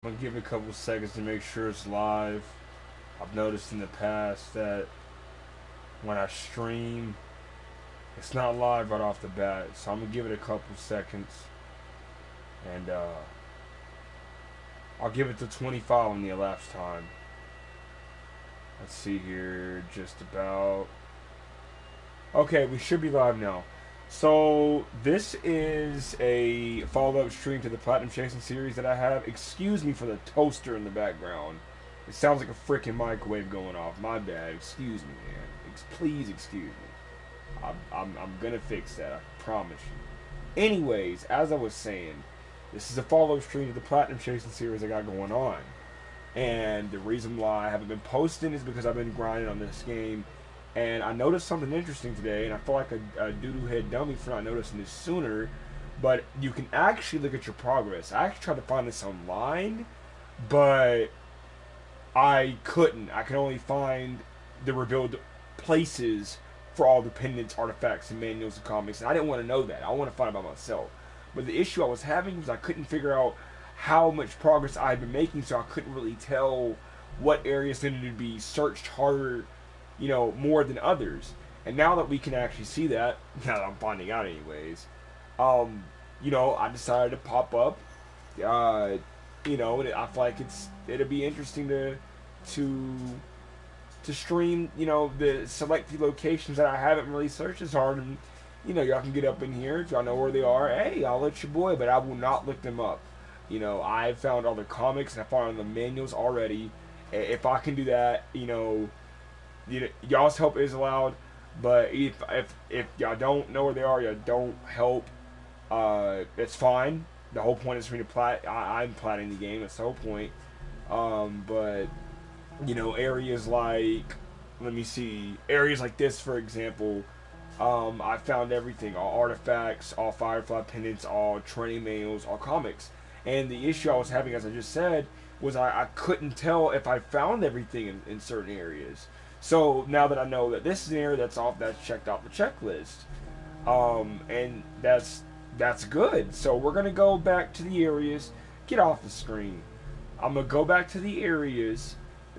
I'm gonna give it a couple seconds to make sure it's live. I've noticed in the past that when I stream, it's not live right off the bat, so I'm gonna give it a couple seconds, and I'll give it to 25 on the elapsed time. Let's see here, just about. Okay, we should be live now. So this is a follow-up stream to the Platinum Chasing series that I have. Excuse me for the toaster in the background. It sounds like a freaking microwave going off. My bad. Excuse me, man. Please excuse me. I'm gonna fix that. I promise you. Anyways, as I was saying, this is a follow-up stream to the Platinum Chasing series I got going on. And the reason why I haven't been posting is because I've been grinding on this game. And I noticed something interesting today, and I feel like a doo-doo head dummy for not noticing this sooner. But you can actually look at your progress. I actually tried to find this online, but I couldn't. I could only find the revealed places for all the pendants, artifacts, and manuals and comics. And I didn't want to know that. I want to find it by myself. But the issue I was having was I couldn't figure out how much progress I had been making, so I couldn't really tell what areas needed to be searched harder, more than others. And now that we can actually see that, now that I'm finding out anyways, I decided to pop up. I feel like it'll be interesting to to stream, the select few locations that I haven't really searched as hard, and y'all can get up in here if y'all know where they are. Hey, I'll let your boy, but I will not look them up. I found all the comics and I found all the manuals already. If I can do that, y'all's help is allowed. But if y'all don't know where they are, y'all don't help. It's fine. The whole point is for me to plat. I'm platting the game. That's the whole point. But areas like, let me see, areas like this, for example. I found everything: all artifacts, all Firefly pendants, all training manuals, all comics. And the issue I was having, as I just said, was I couldn't tell if I found everything in certain areas. So now that I know that this is an area that's checked off the checklist, and that's good. So we're gonna go back to the areas. Get off the screen. I'm gonna go back to the areas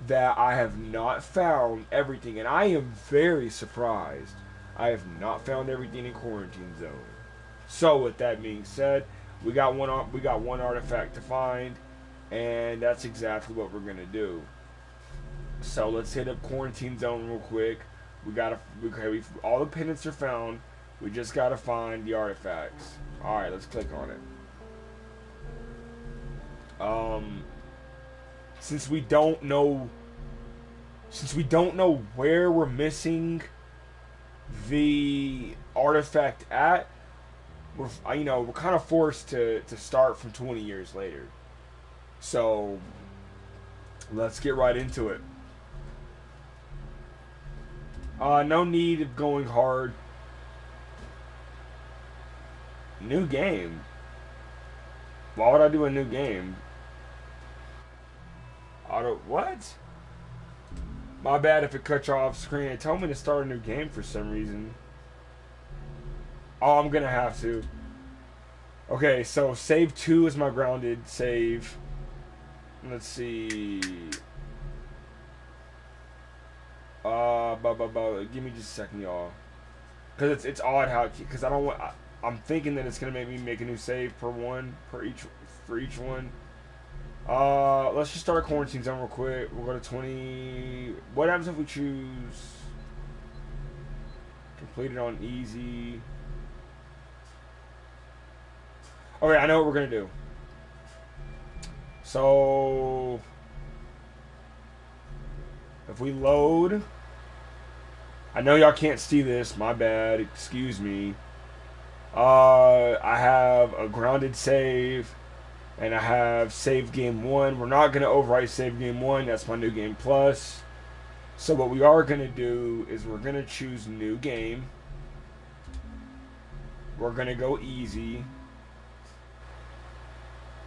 that I have not found everything, and I am very surprised. I have not found everything in Quarantine Zone. So with that being said, we got one artifact to find, and that's exactly what we're gonna do. So let's hit up Quarantine Zone real quick. All the pendants are found. We just gotta find the artifacts. All right, let's click on it. Since we don't know where we're missing the artifact at, we're kind of forced to start from 20 years later. So let's get right into it. No need of going hard. New game. Why would I do a new game? What? My bad if it cut you off screen. It told me to start a new game for some reason. Oh, I'm gonna have to. Okay, so save 2 is my grounded save. Let's see. Give me just a second, y'all. Cause it's odd how, cause I don't want. I'm thinking that it's gonna make me make a new save for each one. Let's just start a Quarantine Zone real quick. We'll go to 20. What happens if we choose complete it on easy? Okay, I know what we're gonna do. So if we load, I know y'all can't see this. My bad. Excuse me. I have a grounded save, and I have save game 1. We're not gonna overwrite save game 1. That's my new game plus. So what we are gonna do is we're gonna choose new game. We're gonna go easy.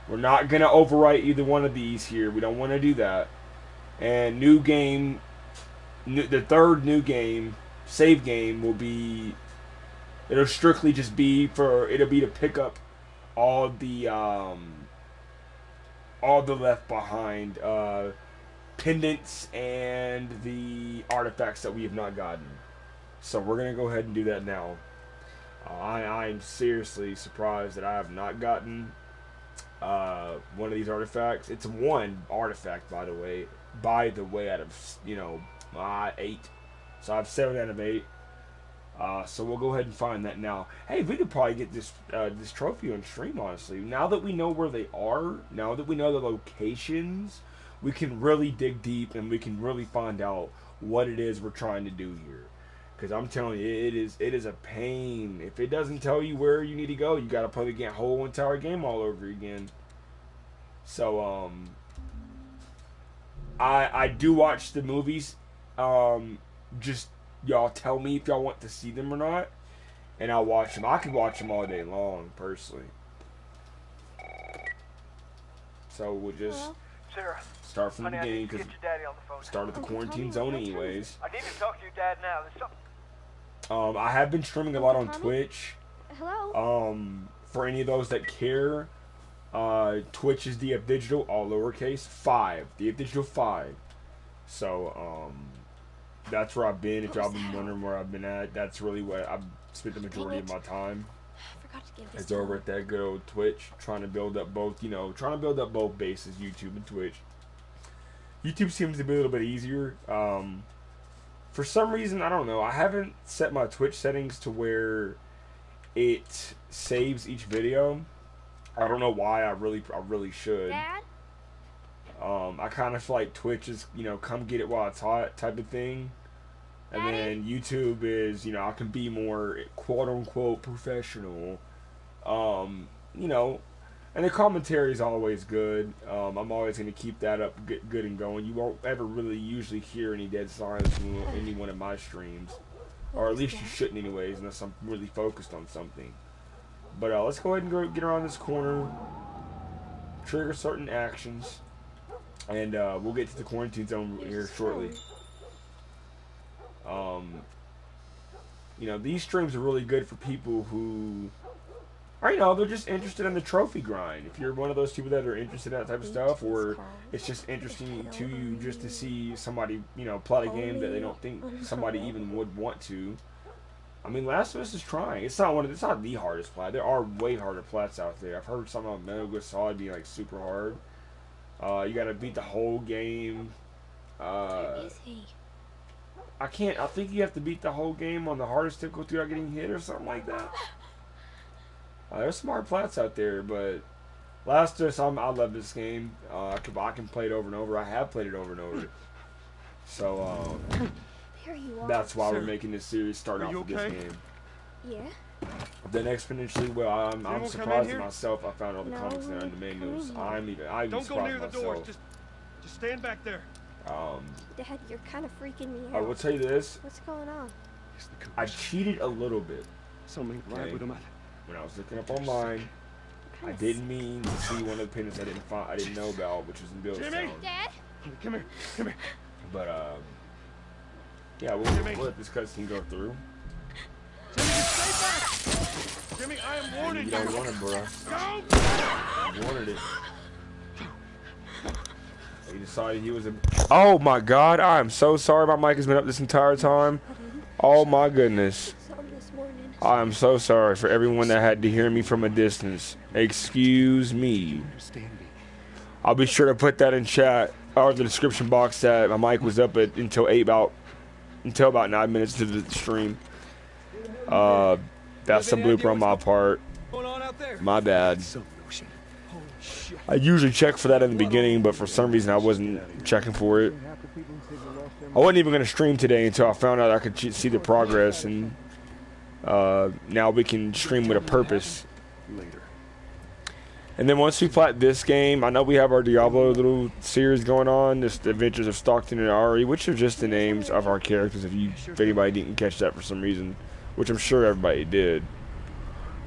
We're not gonna overwrite either one of these here. We don't want to do that. And new game, the third new game, save game will be. It'll strictly just be to pick up all the all the left behind pendants and the artifacts that we have not gotten. So we're gonna go ahead and do that now. I'm seriously surprised that I have not gotten one of these artifacts. It's one artifact, by the way. Out of 8. So I have 7 out of 8. So we'll go ahead and find that now. Hey, we could probably get this trophy on stream, honestly. Now that we know where they are, now that we know the locations, we can really dig deep and we can really find out what it is we're trying to do here. Because I'm telling you, it is a pain. If it doesn't tell you where you need to go, you got to play the whole entire game all over again. So, I do watch the movies. Just y'all tell me if y'all want to see them or not, and I'll watch them. I could watch them all day long, personally. So we'll just start from the beginning because start at the quarantine zone anyways. I need to talk to your dad now. There's something. I have been streaming a lot on Twitch. Hello. For any of those that care, Twitch is have.Digital, all lowercase, 5. have.Digital 5. So, that's where I've been. If y'all been wondering where I've been at, that's really what I've spent the majority of my time. I forgot to give this It's over at that good old Twitch, trying to build up both, bases, YouTube and Twitch. YouTube seems to be a little bit easier. For some reason, I don't know. I haven't set my Twitch settings to where it saves each video. I don't know why. I really should. Dad? I kind of feel like Twitch is, come get it while it's hot type of thing. And Daddy? then YouTube is, I can be more quote unquote professional. And the commentary is always good. I'm always going to keep that up good and going. You won't ever really usually hear any dead silence in any one of my streams. Or at least you shouldn't anyways, unless I'm really focused on something. But let's go ahead and get around this corner. Trigger certain actions. And we'll get to the quarantine zone here shortly. These streams are really good for people who are, they're just interested in the trophy grind. If you're one of those people that are interested in that type of stuff, or it's just interesting to you just to see somebody, plot a game that they don't think somebody even would want to. I mean, Last of Us is trying. It's not the hardest plat. There are way harder plats out there. I've heard some of Metal Gear Solid being like super hard. You gotta beat the whole game. Where is he? I think you have to beat the whole game on the hardest difficulty without getting hit or something like that. There's some hard plats out there, but Last of Us, I love this game. I can play it over and over. I have played it over and over. So, There you are. that's why we're making this series start off with this game. Yeah. Then exponentially well. I'm surprised at myself. I found all the comics there in the menus. I'm even Don't go near the surprised door. myself. Just stand back there. Dad, you're kind of freaking me I out. will tell you this. What's going on? I cheated a little bit. Okay. When I was looking up online, I didn't mean to see one of the pendants I didn't know about, which was in Bill's Jimmy! town. Dad? Come here. But yeah, we'll let this cutscene go through. Jimmy, stay back! Jimmy, I am warning You you. don't want it, bro. Go! You wanted it. He decided he was a. Oh my God! I am so sorry. My mic has been up this entire time. Oh my goodness. I am so sorry for everyone that had to hear me from a distance. Excuse me. I'll be sure to put that in chat or the description box that my mic was up until about 9 minutes into the stream. That's a blooper on my part. My bad. I usually check for that in the beginning, but for some reason I wasn't checking for it. I wasn't even going to stream today until I found out I could see the progress, and now we can stream with a purpose. And then once we plat this game, I know we have our Diablo little series going on, this The Adventures of Stockton and Ari, which are just the names of our characters if anybody didn't catch that for some reason, which I'm sure everybody did.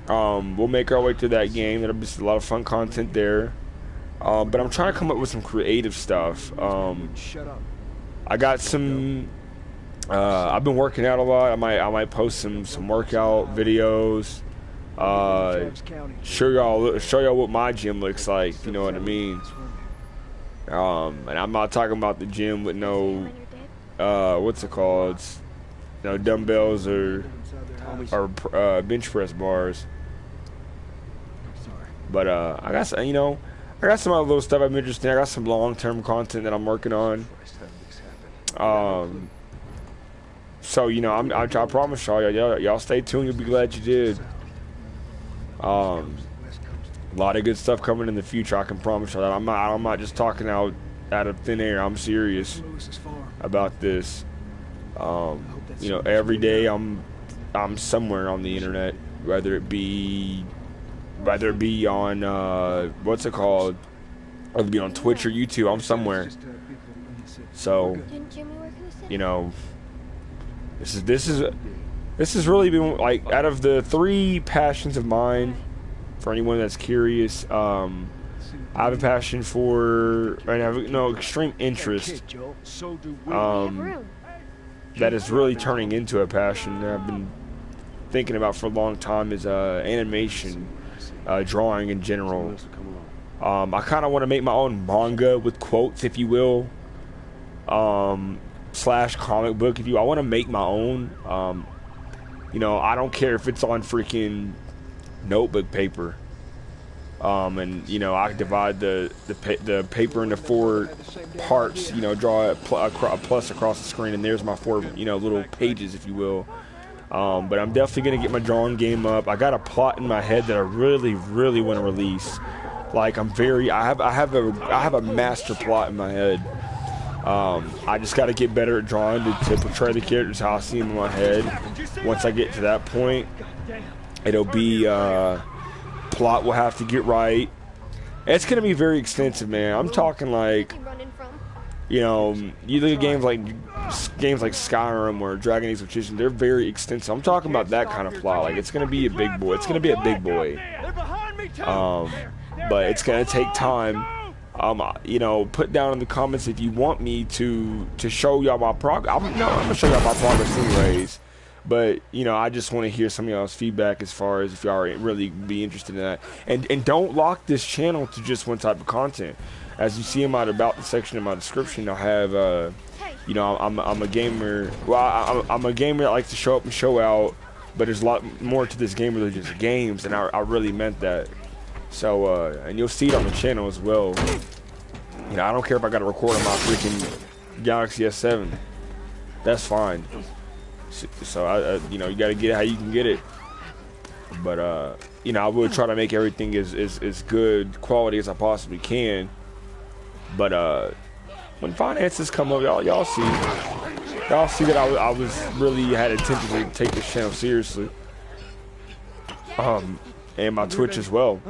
We'll make our way to that game. That'll be a lot of fun content there. But I'm trying to come up with some creative stuff. I got some. I've been working out a lot. I might post some workout videos. Show y'all what my gym looks like. If you know what I mean. And I'm not talking about the gym with no, When you're dead. what's it called? No dumbbells or bench press bars. But I got some, I got some other little stuff I'm interested in. I got some long-term content that I'm working on. So I promise y'all stay tuned. You'll be glad you did. A lot of good stuff coming in the future. I can promise you that. I'm not just talking out of thin air. I'm serious about this. Every day I'm somewhere on the internet, whether it be on what's it called, whether it be on Twitch or YouTube. I'm somewhere. So Didn't Jimmy work in the city? this has really been like out of the 3 passions of mine. For anyone that's curious, I have a passion for, and I have extreme interest. That is really turning into a passion that I've been thinking about for a long time is animation, drawing in general. I kind of want to make my own manga with quotes, if you will, / comic book, if you. I want to make my own. I don't care if it's on freaking notebook paper. And I divide the paper into 4 parts. Draw a plus across the screen, and there's my 4 little pages, if you will. But I'm definitely gonna get my drawing game up. I got a plot in my head that I really, really want to release. Like I have a master plot in my head. I just got to get better at drawing to portray the characters how I see them in my head. Once I get to that point, it'll be plot will have to get right. It's gonna be very extensive, man. I'm talking like, you look at games like Skyrim or Dragon Age Inquisition. They're very extensive. I'm talking about that kind of plot. Like it's gonna be a big boy. It's gonna be a big boy. But it's gonna take time. Put down in the comments if you want me to show y'all my progress. I'm gonna show y'all my progress anyways. But I just want to hear some of y'all's feedback as far as if y'all really be interested in that. And don't lock this channel to just one type of content. As you see in my about the section in my description, I'll have I'm a gamer. Well, I'm a gamer that likes to show up and show out. But there's a lot more to this game than just games, and I really meant that. So and you'll see it on the channel as well. I don't care if I got to record on my freaking Galaxy S7. That's fine. So you got to get it how you can get it. But I will try to make everything as good quality as I possibly can. But when finances come up, y'all see that I was really had intention to take this channel seriously. And my Twitch as well.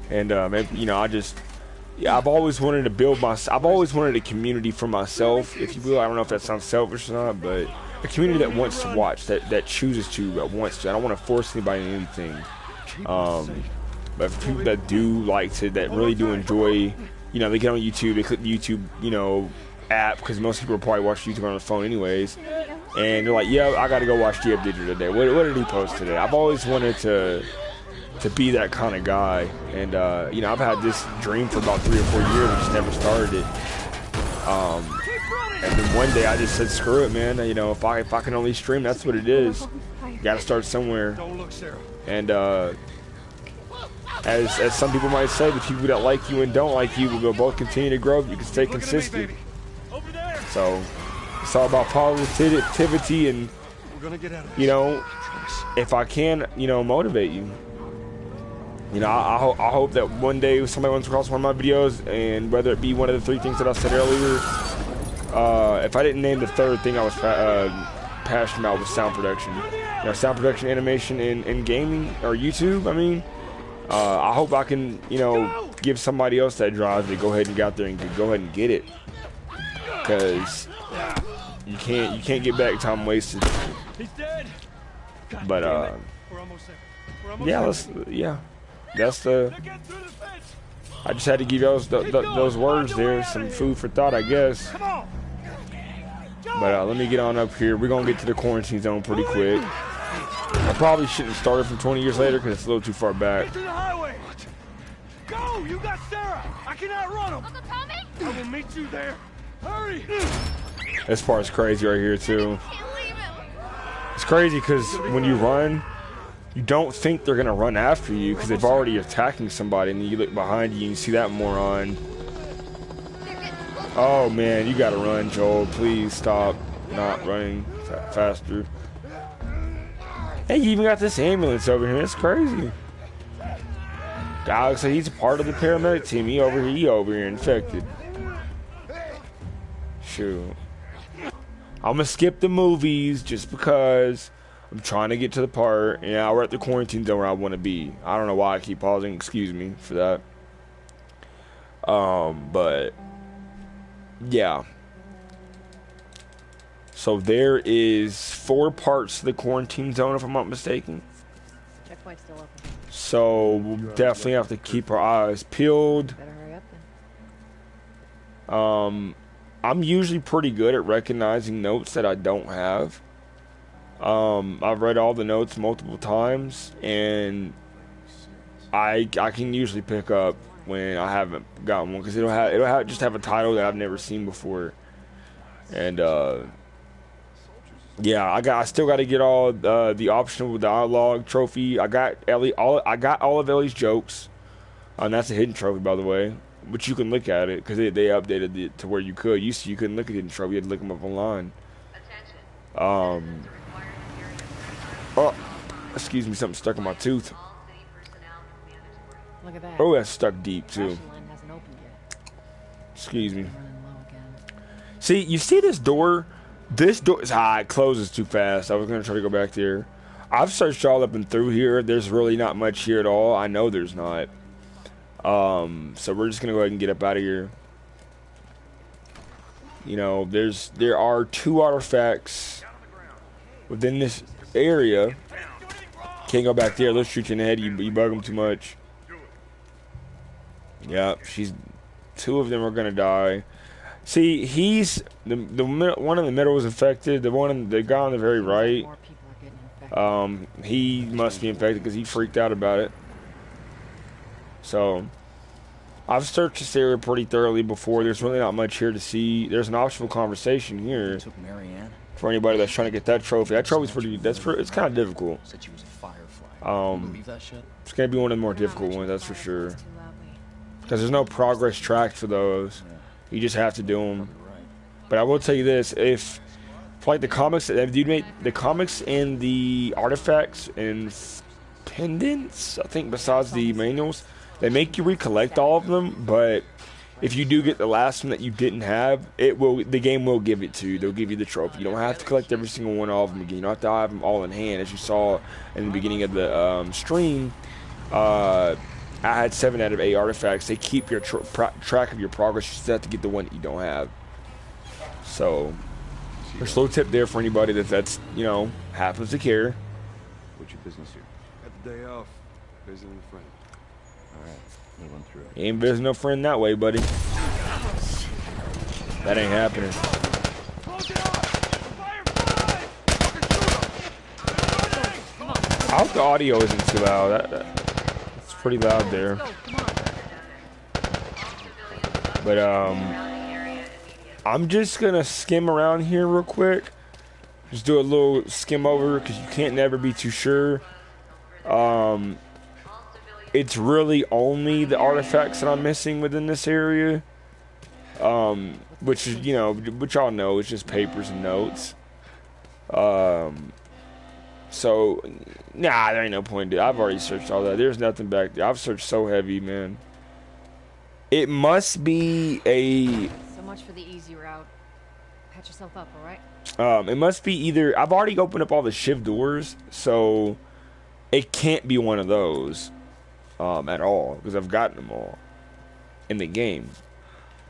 And I've always wanted to build I've always wanted a community for myself, if you will. I don't know if that sounds selfish or not, but a community that wants to watch, that chooses to, that wants to. I don't want to force anybody into anything. But for people that do like to, that really do enjoy, they get on YouTube, they click the YouTube, app, because most people probably watch YouTube on the phone anyways, and they're like, yeah, I gotta go watch have.The today. What did he post today? I've always wanted to be that kind of guy, and I've had this dream for about 3 or 4 years. I just never started it. And then one day I just said, screw it, man. If I can only stream, that's what it is. You gotta start somewhere. And as some people might say, the people that like you and don't like you will both continue to grow if you can stay consistent. So it's all about positivity and if I can motivate you. I hope that one day somebody runs across one of my videos, and whether it be one of the 3 things that I said earlier, if I didn't name the 3rd thing I was passionate about was sound production. Sound production, animation, and gaming, or YouTube, I hope I can, give somebody else that drives to go ahead and get out there and go ahead and get it. Because you can't get back time wasted. But that's the. I just had to give y'all those words there, some food for thought, I guess. But let me get on up here. We're gonna get to the quarantine zone pretty quick. I probably shouldn't start it from 20 years later because it's a little too far back. Go! You got Sarah! I can outrun him! Uncle Tommy? I will meet you there! Hurry! This part's crazy right here too. Can't leave him. It's crazy because when you run, you don't think they're gonna run after you because they've already attacking somebody, and then you look behind you and you see that moron. They're getting close. Oh man, you gotta run, Joel. Please stop not running faster. Hey, you even got this ambulance over here. It's crazy. Alex said he's a part of the paramedic team. He over here infected. Shoot. I'm gonna skip the movies just because I'm trying to get to the part. Yeah, we're at the quarantine zone where I want to be. I don't know why I keep pausing. Excuse me for that. But yeah. So there is 4 parts to the quarantine zone, if I'm not mistaken. Checkpoint's still open. So we'll definitely have to keep our eyes peeled. Better hurry up then. I'm usually pretty good at recognizing notes that I don't have. I've read all the notes multiple times, and I can usually pick up when I haven't gotten one because it'll just have a title that I've never seen before, and yeah, I still got to get all the optional dialogue trophy. I got all of Ellie's jokes, and that's a hidden trophy, by the way. But you can look at it because they updated it to where you could. You couldn't look at hidden trophy; you had to look them up online. Oh, excuse me, something stuck in my tooth. Look at that. Oh, that's stuck deep too. Ration line hasn't opened yet. Excuse me. Running low again. See, you see this door? This door is it closes too fast. I was gonna try to go back there. I've searched all up and through here. There's really not much here at all. I know there's not. So we're just gonna go ahead and get up out of here. You know, there are 2 artifacts within this area. Can't go back there. Let's shoot you in the head. You bug them too much. Yep, 2 of them are gonna die. See, he's the one in the middle is infected. The guy on the very right, More people are getting infected. he must be infected because he freaked out about it. So, I've searched this area pretty thoroughly before. There's really not much here to see. There's an optional conversation here Took Marianne. for anybody that's trying to get that trophy. That trophy's it's kind of difficult. Said she was a firefly. You believe that shit? It's gonna be one of the more difficult ones, that's for sure. Because there's no progress tracked for those. You just have to do them. Right. But I will tell you this: if for like the comics, if you make the comics and the artifacts and pendants, I think besides the manuals, they make you recollect all of them. But if you do get the last one that you didn't have, the game will give it to you. They'll give you the trophy. You don't have to collect every single one of them again. You don't have to have them all in hand, as you saw in the beginning of the stream. I had 7 out of 8 artifacts. They keep your track of your progress. You just have to get the one that you don't have. So, there's a little tip there for anybody that's happens to care. What's your business here? Got the day off. Visiting a friend. All right, we'll run through it. You ain't visiting no friend that way, buddy. That ain't happening. Close it up! Firefly! Fucking shoot him! I hope the audio isn't too loud. It's pretty loud there. But I'm just gonna skim around here real quick. Just do a little skim over because you can't never be too sure. It's really only the artifacts that I'm missing within this area. Which is which y'all know it's just papers and notes. So, there ain't no point. I've already searched all that. There's nothing back there. I've searched so heavy, man. It must be So much for the easy route. Patch yourself up, alright? it must be either. I've already opened up all the shiv doors, so it can't be one of those at all because I've gotten them all in the game.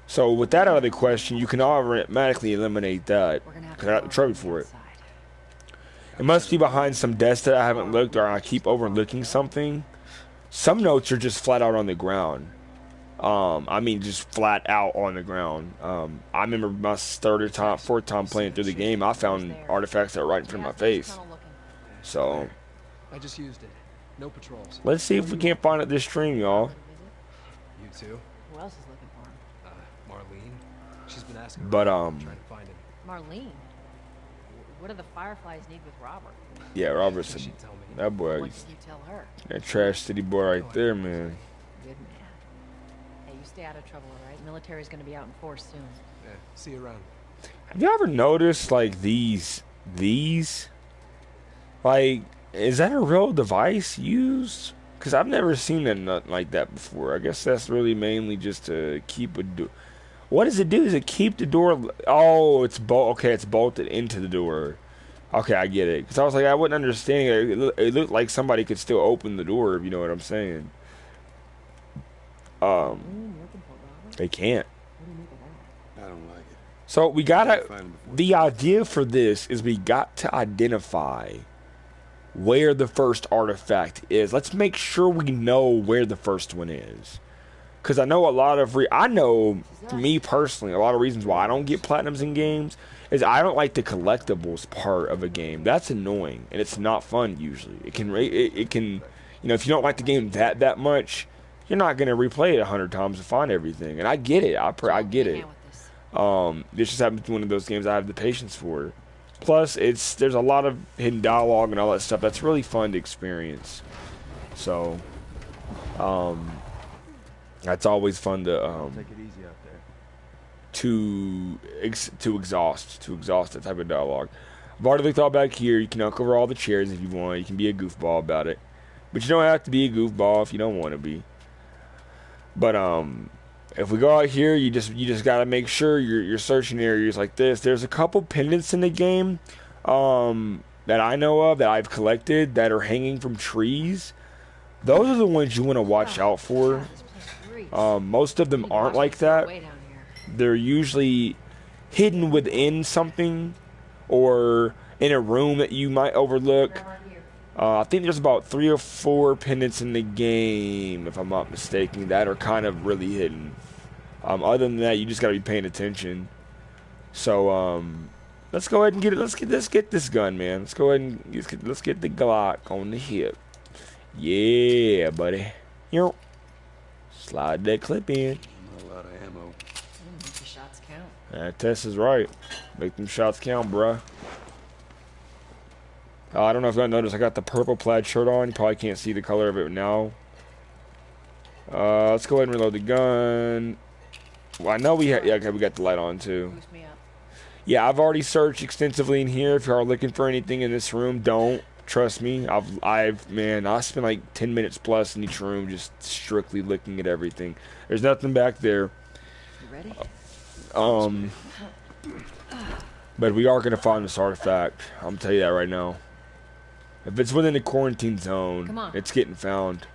So with that out of the question, you can automatically eliminate that We're gonna have because I got the trophy for it. inside. It must be behind some desk that I haven't looked, or I keep overlooking something. Some notes are just flat out on the ground. I mean, just flat out on the ground. I remember my fourth time playing through the game, I found artifacts that were right in front of my face. So, I just used it. No patrols. let's see if we can't find it this stream, y'all. You too? Who else is looking for him? Marlene. She's been asking. But trying to find him. Marlene? What do the Fireflies need with Robert? yeah, Robertson. She'd tell me. That boy, What did you tell her? that Trash City boy right there, man. Good man. Hey, you stay out of trouble, all right? Military's gonna be out in force soon. Yeah, see you around. Have you ever noticed like these? Like, is that a real device used? Because I've never seen nothing like that before. I guess that's really mainly just to keep a door. What does it do? Does it keep the door? Oh, it's okay, it's bolted into the door. Okay, I get it. Because I was like, I wasn't understanding it. It looked like somebody could still open the door, if you know what I'm saying. They can't. I don't like it. So we gotta. The idea for this is we got to identify where the first artifact is. Let's make sure we know where the first one is. Because I know a lot of... I know, me personally, a lot of reasons why I don't get platinums in games is I don't like the collectables part of a game. That's annoying, and it's not fun usually. It can... You know, if you don't like the game that much, you're not going to replay it 100 times to find everything. And I get it. I get it. This just happens to be one of those games I have the patience for. Plus, there's a lot of hidden dialogue and all that stuff that's really fun to experience. So, that's always fun to Take it easy out there. to exhaust that type of dialogue. I've already looked all back here. You can knock over all the chairs if you want. You can be a goofball about it, but you don't have to be a goofball if you don't want to be. But if we go out here, you just gotta make sure you're searching areas like this. There's a couple pendants in the game that I know of that I've collected that are hanging from trees. Those are the ones you want to watch out for. Most of them aren't like that. They're usually hidden within something or in a room that you might overlook. I think there's about 3 or 4 pendants in the game, if I'm not mistaken, that are kind of really hidden. Other than that, you just gotta be paying attention. So let's go ahead and get it. Let's get this gun, man. Let's go ahead and let's get the Glock on the hip. Yeah, buddy. Yo. Slide that clip in. Not a lot of ammo. Make the shots count. Tess is right. Make them shots count, bruh. I don't know if you noticed, I got the purple plaid shirt on. You probably can't see the color of it now. Let's go ahead and reload the gun. Well, I know we yeah, okay, we got the light on too. Boost me up. Yeah, I've already searched extensively in here. If you are looking for anything in this room, don't. Trust me. I spent like 10 minutes plus in each room just strictly looking at everything. There's nothing back there. You ready? But we are gonna find this artifact. I'm gonna tell you that right now. If it's within the quarantine zone, it's getting found.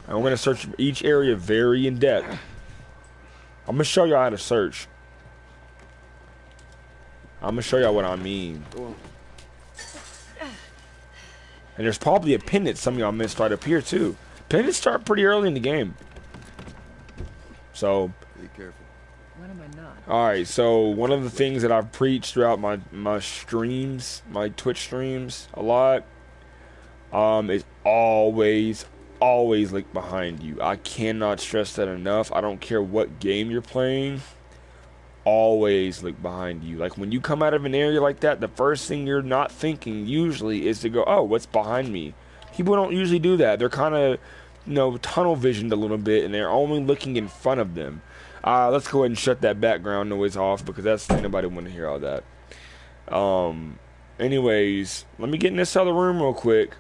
And we're gonna search each area very in depth. I'm gonna show you how to search. I'm gonna show y'all what I mean. And there's probably a pendant some of y'all missed right up here too. Pendants start pretty early in the game. So Be careful. When am I not? alright, so one of the things that I've preached throughout my streams, my Twitch streams a lot, is always look behind you. I cannot stress that enough. I don't care what game you're playing. Always look behind you. Like when you come out of an area like that, the first thing you're not thinking usually is to go, oh, what's behind me? People don't usually do that. They're kind of, tunnel visioned a little bit, and they're only looking in front of them. Let's go ahead and shut that background noise off because nobody want to hear all that. Anyways, let me get in this other room real quick.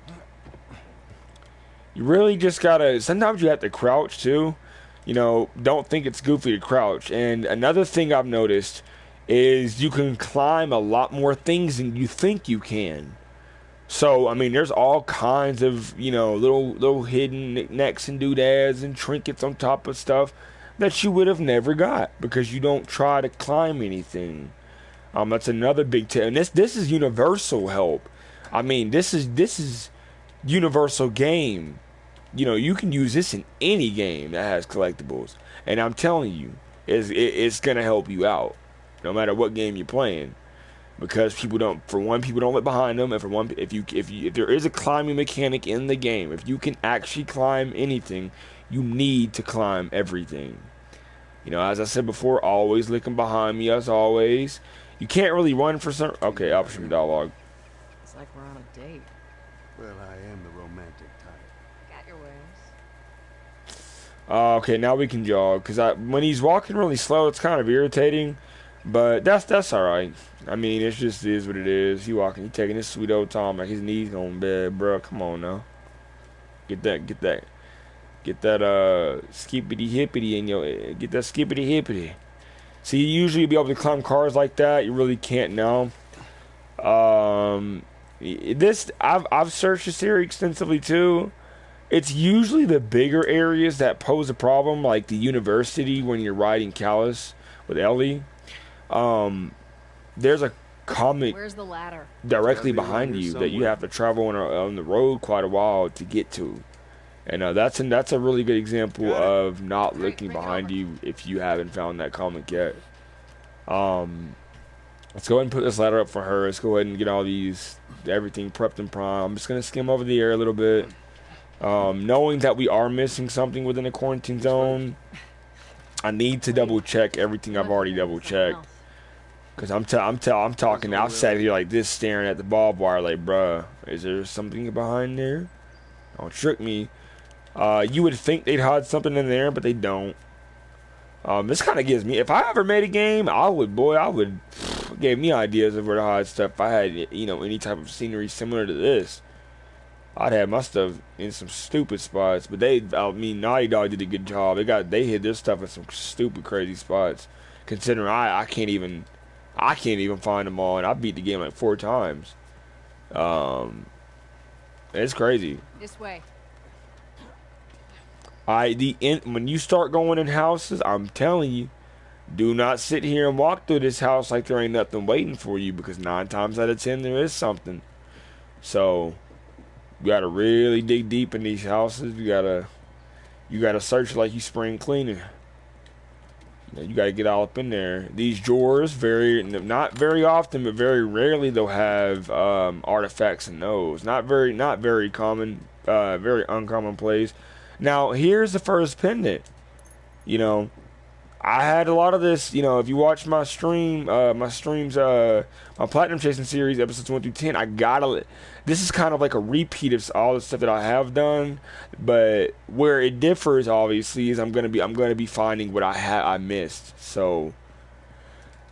You really just gotta, sometimes you have to crouch too. Don't think it's goofy to crouch. And another thing I've noticed is you can climb a lot more things than you think you can. So, there's all kinds of, little hidden knickknacks and doodads and trinkets on top of stuff that you would have never got because you don't try to climb anything. That's another big tip. And this is universal help. This is universal game. You can use this in any game that has collectibles. And I'm telling you, it's going to help you out. No matter what game you're playing. because people don't. For one, people don't look behind them, and for one, if there is a climbing mechanic in the game, if you can actually climb anything, you need to climb everything. You know, as I said before, always looking behind me, as always. You can't really run for some. Okay, option dialogue. It's like we're on a date. Well, I am the romantic type. Got your ways. Okay, now we can jog. Cause when he's walking really slow, it's kind of irritating. But that's all right. I mean, it just is what it is. He taking his sweet old time, like his knees going bad, bro. Come on now. Get that skippity hippity in your. Get that skippity hippity. See, you usually be able to climb cars like that. You really can't now. I've searched this area extensively too. It's usually the bigger areas that pose a problem, like the university when you're riding Callus with Ellie. There's a comic Where's the ladder? directly Gotta be behind around you here that you somewhere. have to travel on the road quite a while to get to. And that's a really good example of not Great, looking bring it behind over. you if you haven't found that comic yet. Let's go ahead and put this ladder up for her. Let's go ahead and get everything prepped and primed. I'm just gonna skim over the air a little bit. Knowing that we are missing something within the quarantine zone, I need to double check everything I've already double checked. Cause I'm talking. I've sat here like this, staring at the barbed wire, like, bruh, is there something behind there? Don't trick me. You would think they'd hide something in there, but they don't. This kind of gives me. If I ever made a game, I would. Gave me ideas of where to hide stuff. If I had, any type of scenery similar to this, I'd have my stuff in some stupid spots. But Naughty Dog did a good job. They hid their stuff in some stupid, crazy spots. Considering I can't even find them all, and I beat the game like 4 times. It's crazy. This way. When you start going in houses, I'm telling you, do not sit here and walk through this house like there ain't nothing waiting for you, because 9 times out of 10 there is something. So you gotta really dig deep in these houses. You gotta search like you spring cleaning. You gotta get all up in there. These drawers, not very often, but very rarely, they'll have artifacts in those. Not very common, very uncommon place. Now, here's the first pendant. I had a lot of this, if you watch my streams, my Platinum Chasing series, episodes 1 through 10, this is kind of like a repeat of all the stuff that I have done, but where it differs, obviously, is I'm gonna be finding what I missed. So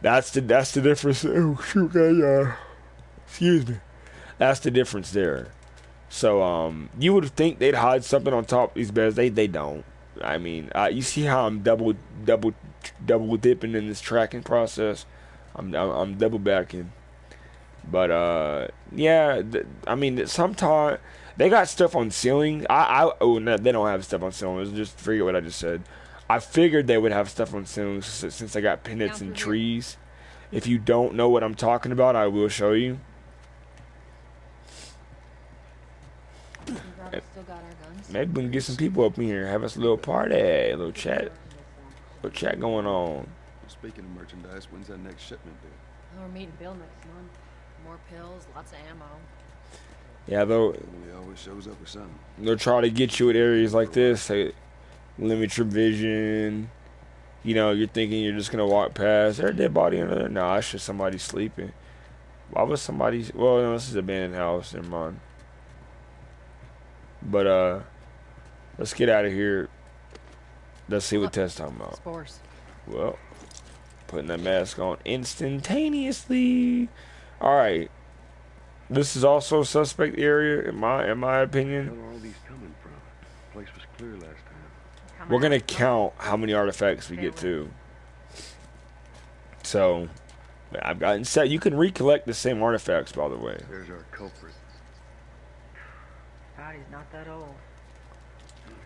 that's the difference. Oh shoot, excuse me. That's the difference there. So you would think they'd hide something on top of these beds. They don't. I mean, you see how I'm double dipping in this tracking process. I'm double backing. But yeah, sometimes they got stuff on ceiling. No, they don't have stuff on ceiling. Just forget what I just said. I figured they would have stuff on ceiling since they got pendants and trees. If you don't know what I'm talking about, I will show you. Still got our guns. Maybe we can get some people up in here, have us a little party, a little chat going on. Speaking of merchandise, when's that next shipment due? We're meeting Bill next month. More pills, lots of ammo. Yeah, though He always shows up with something. they'll try to get you at areas like this, they limit your vision. You're thinking you're just gonna walk past. There's a dead body under there. No, that's just somebody sleeping. Why was somebody? Well, no, this is an abandoned house. Never mind. But let's get out of here. Let's see what Ted's talking about. Spores. Well, putting that mask on instantaneously. All right, this is also a suspect area in my Where opinion. are all these coming from? The place was clear last time. We're gonna count how many artifacts we get to. So I've gotten set. You can recollect the same artifacts, by the way. There's our culprit. God, he's not that old.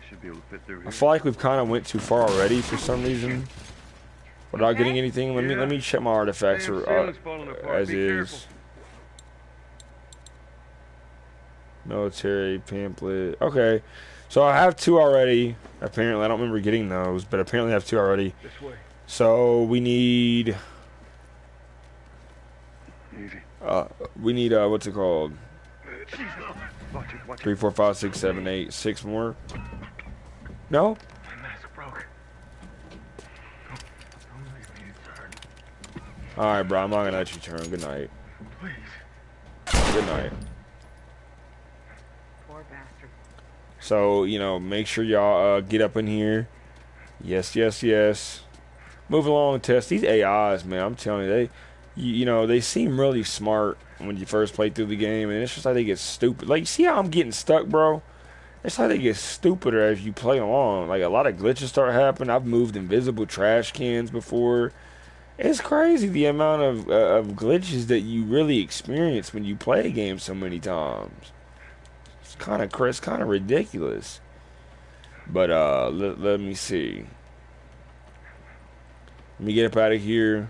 Should be able to fit through I here. feel like we've kind of went too far already for some reason. Without getting anything, let me check my artifacts Damn ceiling's falling apart. as Be is. careful. Military pamphlet. Okay, so I have 2 already. Apparently, I don't remember getting those, but apparently I have 2 already. This way. So we need Easy. We need what's it called? Watch it, watch 3, 4, 5, 6, 7, 8, 6 more. No. My mask broke. Don't leave me to turn. All right, bro. I'm not gonna let you turn. Good night. Please. Good night. Poor bastard. So make sure y'all get up in here. Yes, yes, yes. Move along, Tess. These AIs, man. I'm telling you, they seem really smart when you first play through the game, and it's just like they get stupid. Like, you see how I'm getting stuck, bro? It's like they get stupider as you play along. Like, a lot of glitches start happening. I've moved invisible trash cans before. It's crazy the amount of glitches that you really experience when you play a game so many times. It's kind of ridiculous. But let me see. Let me get up out of here.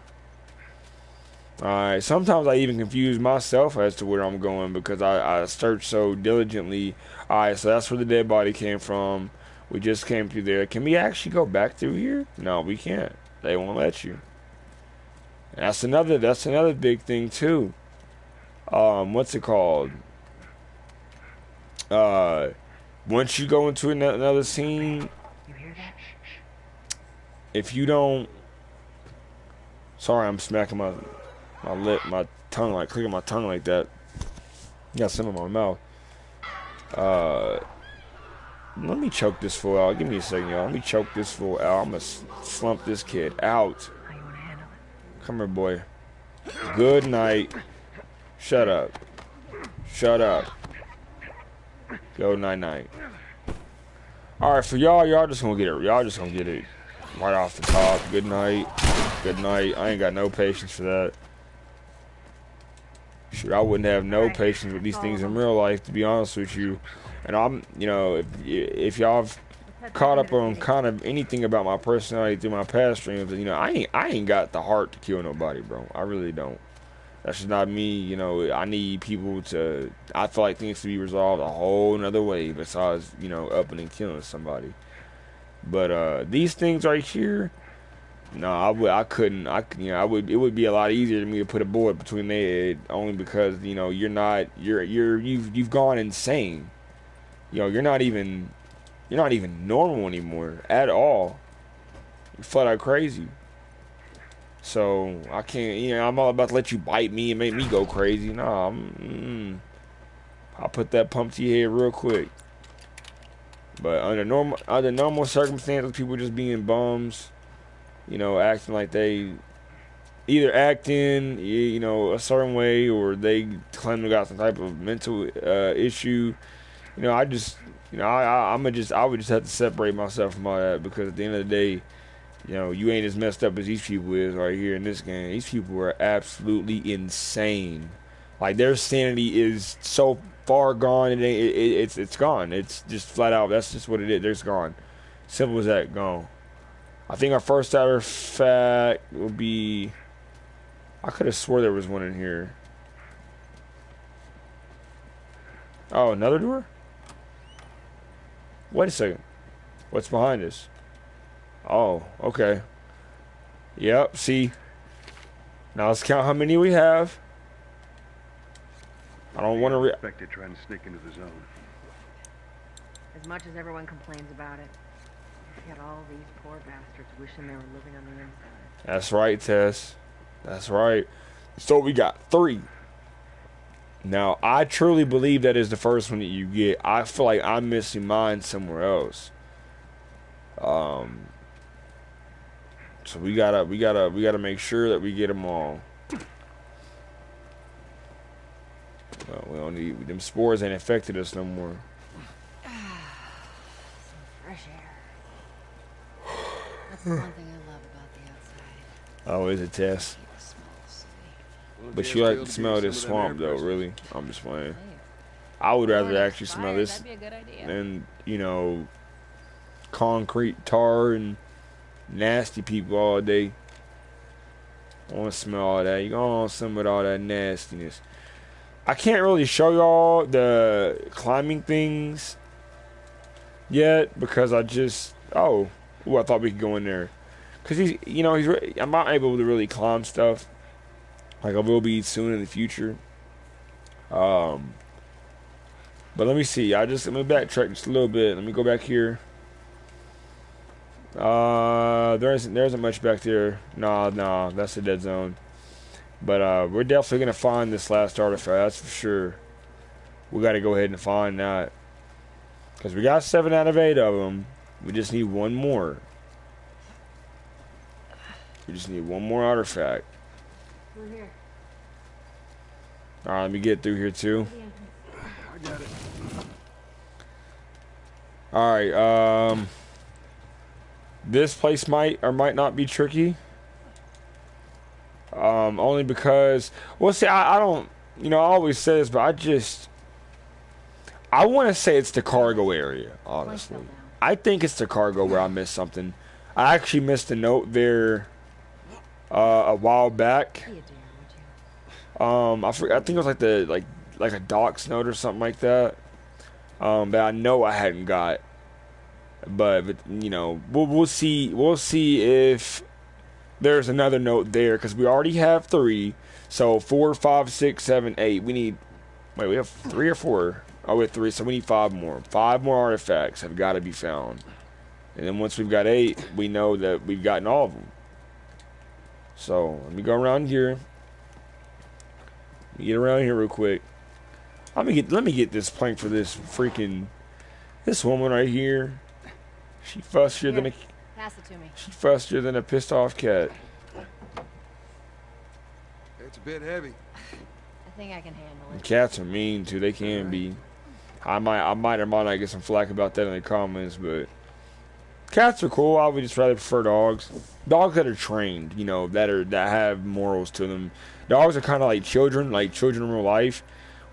Alright, sometimes I even confuse myself as to where I'm going because I search so diligently. Alright, so that's where the dead body came from. We just came through there. Can we actually go back through here? No, we can't. They won't let you. And that's another big thing too. What's it called? Once you go into another scene, You hear that? if you don't, sorry, I'm smacking my tongue, like clicking my tongue like that. Got some in my mouth. Let me choke this fool out. Give me a second, y'all. Let me choke this fool out. I'm gonna slump this kid out. How you want to handle it? Come here, boy. Good night. Shut up. Shut up. Go night night. All right, for y'all just gonna get it. Y'all just gonna get it right off the top. Good night. Good night. I ain't got no patience for that. Shoot, I wouldn't have no patience with these things in real life, to be honest with you. And I'm, if y'all have caught up on kind of anything about my personality through my past streams, I ain't got the heart to kill nobody, bro. I really don't. That's just not me. I need people to. I feel like things to be resolved a whole nother way besides, upping and killing somebody. But these things right here, no, I couldn't. It would be a lot easier to me to put a bullet between their head, only because you've gone insane. You're not even normal anymore at all. You're flat out crazy. So I can't. I'm all about to let you bite me and make me go crazy. Nah, I'll put that pump to your head real quick. But under normal circumstances, people just being bums. Acting like they either acting, a certain way, or they claim they got some type of mental issue. I would just have to separate myself from all that, because at the end of the day, you ain't as messed up as these people is right here in this game. These people are absolutely insane. Like, their sanity is so far gone, it's gone. It's just flat out. That's just what it is. It's gone. Simple as that. Gone. I think our first artifact will be. I could have swore there was one in here. Oh, another door? Wait a second. What's behind us? Oh, okay. Yep, see. Now let's count how many we have. I don't want to. Expected trying to sneak into the zone. As much as everyone complains about it, you got all these poor bastards wishing they were living on the inside. That's right, Tess. That's right. So we got 3. Now, I truly believe that is the first one that you get. I feel like I'm missing mine somewhere else. So we gotta make sure that we get them all. Well, we don't need them spores ain't affected us no more. Fresh air. That's the one thing I love about the outside. Oh, is it, Tess? You can smell the city. But you like to smell this swamp, though, really? I'm just playing. I would rather actually smell this That'd be a good idea. than, concrete, tar, and nasty people all day. I want to smell all that. You don't want some with all that nastiness. I can't really show y'all the climbing things yet because I just... I thought we could go in there. Because I'm not able to really climb stuff like I will be soon in the future. But let me see. Let me backtrack just a little bit. Let me go back here. There isn't much back there. No, that's the dead zone. But we're definitely gonna find this last artifact. That's for sure. We got to go ahead and find that because we got 7 out of 8 of them. We just need one more. We just need one more artifact. We're here. All right, let me get through here too. I got it. All right. This place might or might not be tricky. Only because, well, see, I don't, I always say this, but I want to say it's the cargo area, honestly. I think it's the cargo where I missed something. I actually missed a note there a while back. I think it was like a docks note or something like that. But I know I hadn't got. But we'll see. We'll see if there's another note there because we already have 3. So 4, 5, 6, 7, 8. We have 3 or 4. Oh, we have 3. So we need 5 more. 5 more artifacts have got to be found. And then once we've got 8, we know that we've gotten all of them. So let me go around here. Let me get around here real quick. Let me get this plank for this woman right here. She fussier than a Pass it to me. She fussier than a pissed off cat. It's a bit heavy. I think I can handle And it. cats are mean too. They can be. I might or might not get some flack about that in the comments, but cats are cool. I would just rather prefer dogs. Dogs that are trained, that have morals to them. Dogs are kind of like children in real life,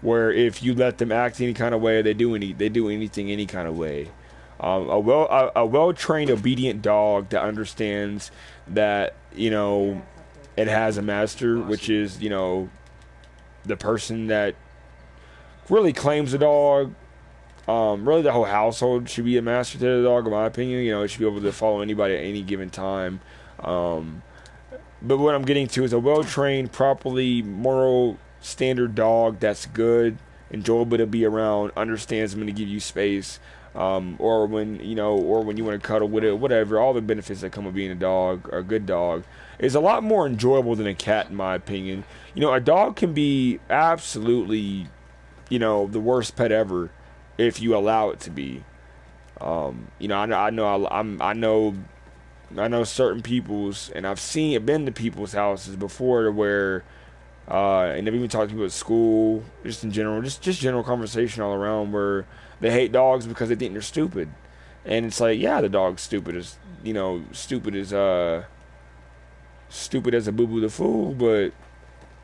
where if you let them act any kind of way, they do anything any kind of way. A well trained, obedient dog that understands that it has a master, which is the person that really claims the dog. Really, the whole household should be a master to the dog, in my opinion. It should be able to follow anybody at any given time. But what I'm getting to is a well-trained, properly moral standard dog that's good, enjoyable to be around, understands when to give you space, or when you want to cuddle with it, whatever. All the benefits that come with being a dog, or a good dog, is a lot more enjoyable than a cat, in my opinion. A dog can be absolutely, the worst pet ever if you allow it to be. I know certain people's, and I've been to people's houses before where, and I've even talked to people at school, just in general, just general conversation all around where they hate dogs because they think they're stupid, and it's like, yeah, the dog's stupid as a boo boo the fool, but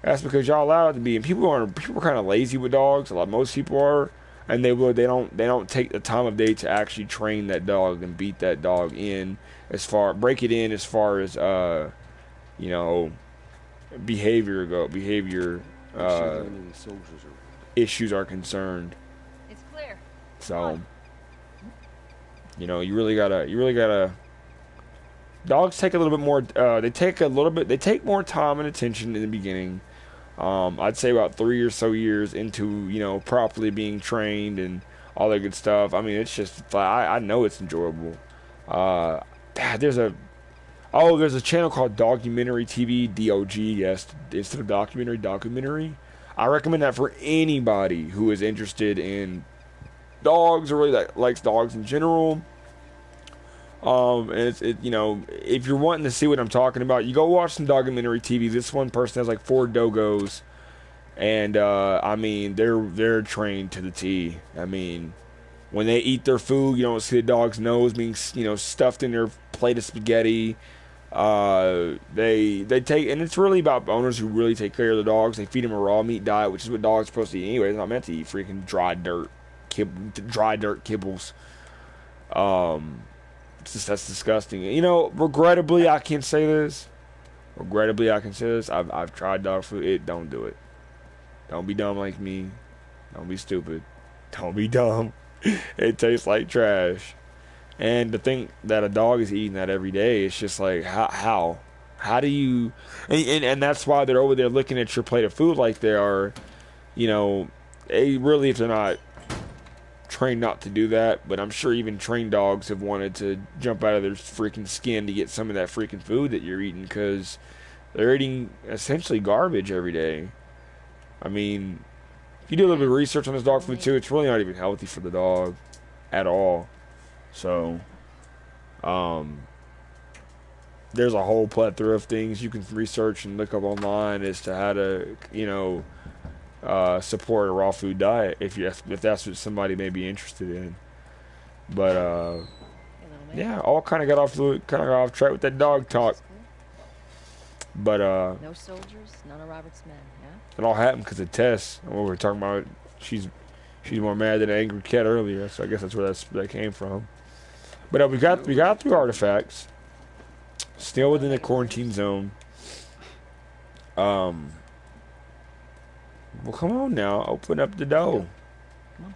that's because y'all allow it to be, and people are kind of lazy with dogs. Most people are. And they don't take the time of day to actually train that dog and beat that dog break it in as far as behavior issues are concerned. It's clear. So you really gotta dogs take a little bit more they take more time and attention in the beginning. I'd say about 3 or so years into, properly being trained and all that good stuff. I mean, it's just, I know it's enjoyable. There's a channel called Documentary TV, DOG, yes, instead of documentary. I recommend that for anybody who is interested in dogs or really likes dogs in general. And if you're wanting to see what I'm talking about, you go watch some documentary TV. This one person has like 4 dogos, and they're trained to the T. I mean, when they eat their food, you don't see the dog's nose being stuffed in their plate of spaghetti. They take, and it's really about owners who really take care of the dogs. They feed them a raw meat diet, which is what dogs are supposed to eat anyway. They're not meant to eat freaking dry dirt kibbles. That's disgusting. Regrettably, I can say this. I've tried dog food. Don't do it. Don't be dumb like me. Don't be stupid. Don't be dumb. It tastes like trash. And to think that a dog is eating that every day, it's just like, how How do you... And that's why they're over there looking at your plate of food like they are, you know... really, if they're not trained not to do that, but I'm sure even trained dogs have wanted to jump out of their freaking skin to get some of that freaking food that you're eating, because they're eating essentially garbage every day. I mean, if you do a little bit of research on this dog food too, it's really not even healthy for the dog at all. So, there's a whole plethora of things you can research and look up online as to how to, you know, support a raw food diet if that's what somebody may be interested in. But yeah, all kind of got off track with that dog talk. But No soldiers, none of Robert's men, yeah? it all happened because of Tess. What we were talking about, she's more mad than an angry cat earlier. So I guess that's where that came from. But we got 3 artifacts, still within the quarantine zone. Well, come on now, open up the door. Come on.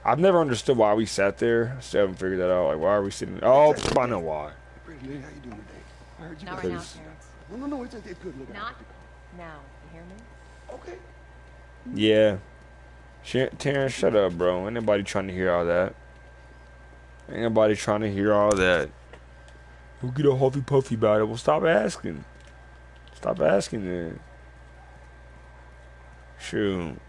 I've never understood why we sat there. Still haven't figured that out. Like, why are we sitting? Oh, I know why. Hey, Lynn, how you doing today? I heard you. Not got- right now, Because- Terrence. No, it's good. Look, Not now. You hear me? Okay. Yeah. Terrence, shut up, bro. Ain't nobody trying to hear all that. Ain't nobody trying to hear all that. Who get a huffy puffy about it? Well, stop asking. Stop asking then. Shoot.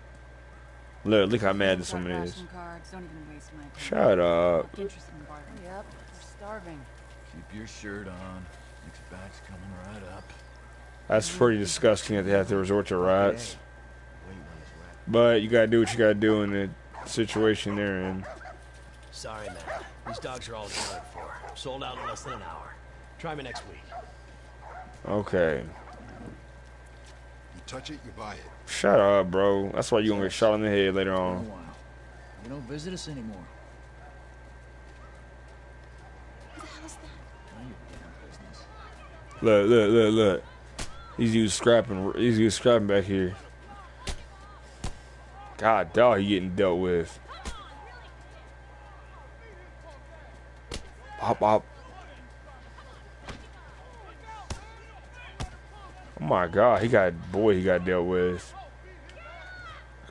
Look how mad this woman is. Cards. Don't even waste my time. Shut up. Interested in bargaining. Yep, we're starving. Keep your shirt on. Next batch coming right up. That's pretty disgusting that they have to resort to rats. Wait when it's wrapped. But you gotta do what you gotta do in the situation they're in. Sorry, man. These dogs are all accounted for. Sold out in less than an hour. Try me next week. Okay. You touch it, you buy it. Shut up, bro. That's why you gonna get shot in the head later Been a on. while. You don't visit us anymore. What the hell is that? Mind your damn business. Look. These dudes scrapping back here. God, dog, he getting dealt with. Pop. Oh my God, he got dealt with.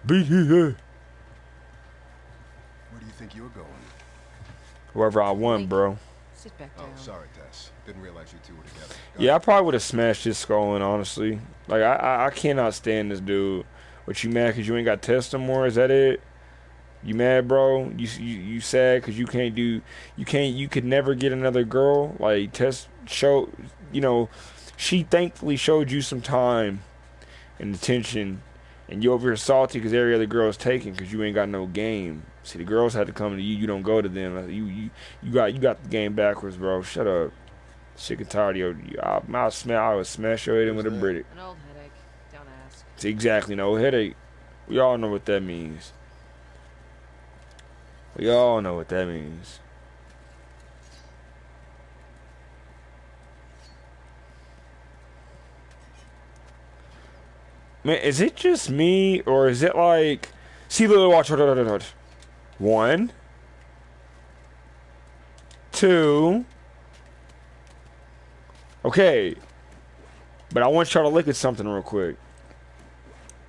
Beat here. Where do you think you're going? Wherever I want, bro. Sit back Oh, down. sorry, Tess. Didn't realize you two were together. Yeah, I probably would have smashed his skull in, honestly. Like, I cannot stand this dude. What, you mad because you ain't got Tess no more? Is that it? You mad, bro? You sad because you could never get another girl? Like, Tess showed, you know, she thankfully showed you some time and attention, and you over here salty because every other girl is taken because you ain't got no game. See, the girls had to come to you. You don't go to them. You got the game backwards, bro. Shut up. Sick and tired of you. I would smash your head in with a brick. An old headache. Don't ask. See, exactly. No headache. We all know what that means. We all know what that means. Man, is it just me, or is it like... See, look, watch. 1, 2... Okay. But I want y'all to look at something real quick.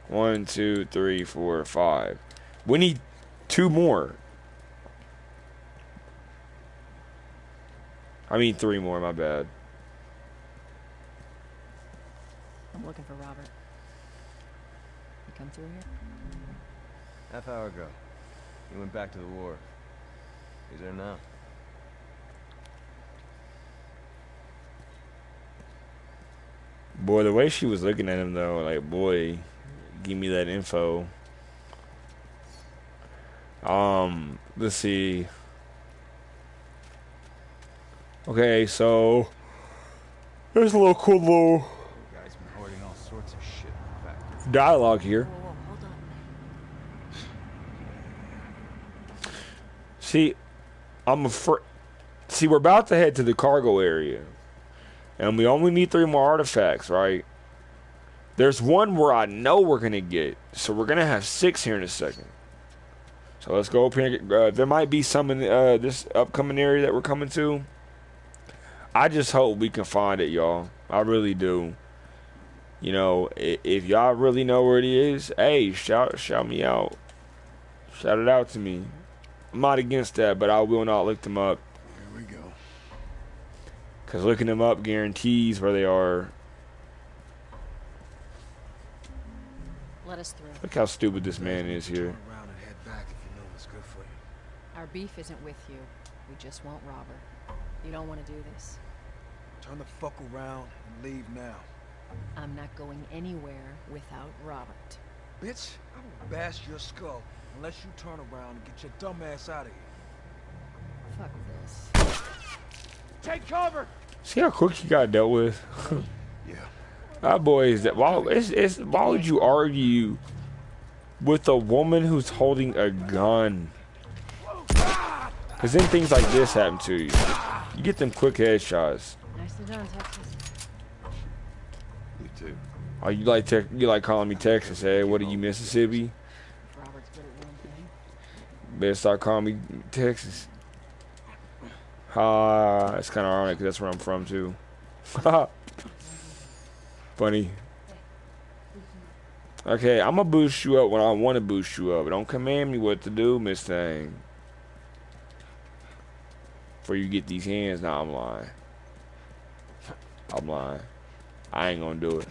1, 2, 3, 4, 5. We need 2 more. I mean 3 more, my bad. I'm looking for Robert. You come through here? Half hour ago. He went back to the war. He's there now. Boy, the way she was looking at him, though, like, boy, give me that info. Let's see. Okay, so there's a little cool little Guy's been hoarding all sorts of shit in the factory. dialogue here. Whoa, hold on. See, I'm afraid. See, we're about to head to the cargo area, and we only need 3 more artifacts, right? There's one where I know we're gonna get, so we're gonna have 6 here in a second. So let's go up here. And get, there might be some in this upcoming area that we're coming to. I just hope we can find it, y'all. I really do. You know, if y'all really know where it is, hey, shout me out. Shout it out to me. I'm not against that, but I will not look them up. Here we go. Because looking them up guarantees where they are. Let us through. Look how stupid this man is here. Turn around and head back if you know what's good for you. Our beef isn't with you. We just want Robert. You don't want to do this. Turn the fuck around and leave now. I'm not going anywhere without Robert. Bitch, I will bash your skull unless you turn around and get your dumb ass out of here. Fuck this. Take cover! See how quick he got dealt with? Yeah. That boy is that. Why would you argue with a woman who's holding a gun? Because then things like this happen to you. You get them quick headshots. Nicely done, Texas. Me too. Oh, you like calling me Texas? Hey, what are you, Mississippi? If Robert's good at one thing. Better start calling me Texas. It's kind of ironic 'cause that's where I'm from too. Funny. Okay, I'm gonna boost you up when I want to boost you up. Don't command me what to do, Miss Thing. Before you get these hands, nah, I'm lying. I'm lying. I ain't gonna do it.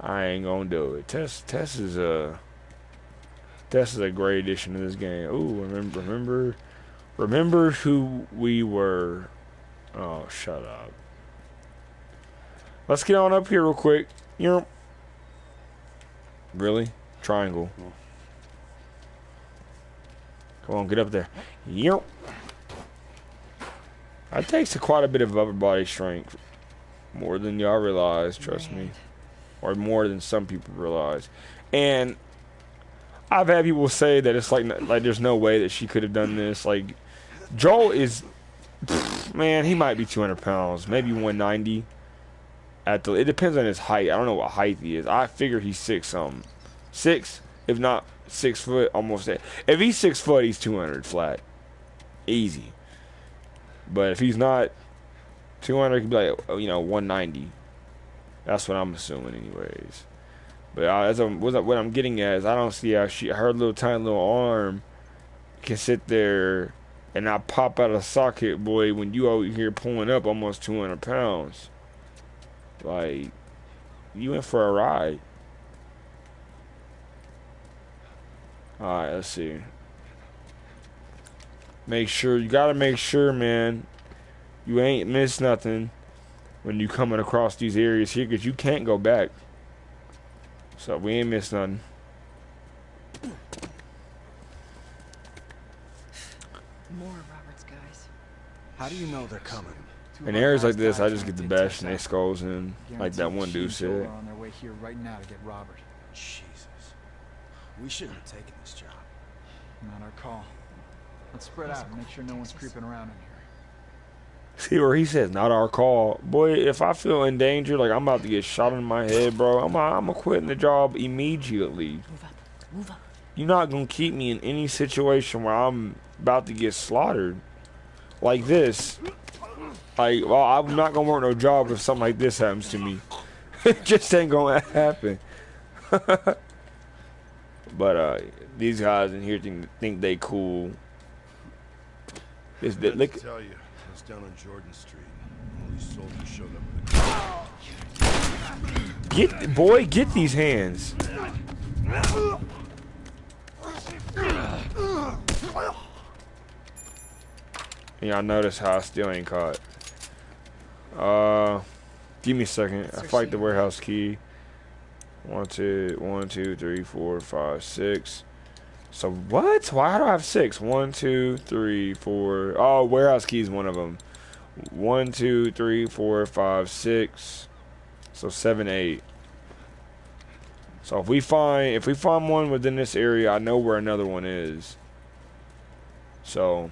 I ain't gonna do it. Tess is a great addition to this game. Ooh, remember who we were. Oh, shut up. Let's get on up here real quick. You know. Really? Triangle. Come on, get up there. Yep. That takes quite a bit of upper body strength. More than y'all realize, trust me. Or more than some people realize. And I've had people say that it's like there's no way that she could have done this. Like, Joel is, man, he might be 200 pounds, maybe 190. It depends on his height. I don't know what height he is. I figure he's 6 something. 6, if not 6 foot, almost that. If he's 6 foot, he's 200 flat. Easy. But if he's not 200, he could be like, 190. That's what I'm assuming anyways. But what I'm getting at is I don't see how her little tiny little arm can sit there and not pop out of socket, boy, when you out here pulling up almost 200 pounds. Like, you in for a ride. Alright, let's see. You gotta make sure, man, you ain't miss nothing when you coming across these areas here, because you can't go back. So we ain't missed nothing. More of Robert's guys. How do you know they're coming? In areas like this, I just get the bashing their skulls in, like that one dude said. On their way here right now to get Robert. Jesus. We shouldn't have taken this job. Not our call. Let's spread out and make sure no one's creeping around in here. See where he says, not our call. Boy, if I feel in danger, like I'm about to get shot in my head, bro, I'm quitting the job immediately. Move up. You're not going to keep me in any situation where I'm about to get slaughtered. Like this. Like, well, I'm not going to work no job if something like this happens to me. It just ain't going to happen. But these guys in here think they cool. I tell you, I was down on Jordan Street. All these soldiers showed up with a Get these hands. And y'all notice how I still ain't caught. Give me a second. I fight the warehouse key. 1, 2, 3, 4, 5, 6. So what? Why do I have 6? 1, 2, 3, 4. Oh, warehouse key is one of them. 1, 2, 3, 4, 5, 6. So 7, 8. So if we find one within this area, I know where another one is. So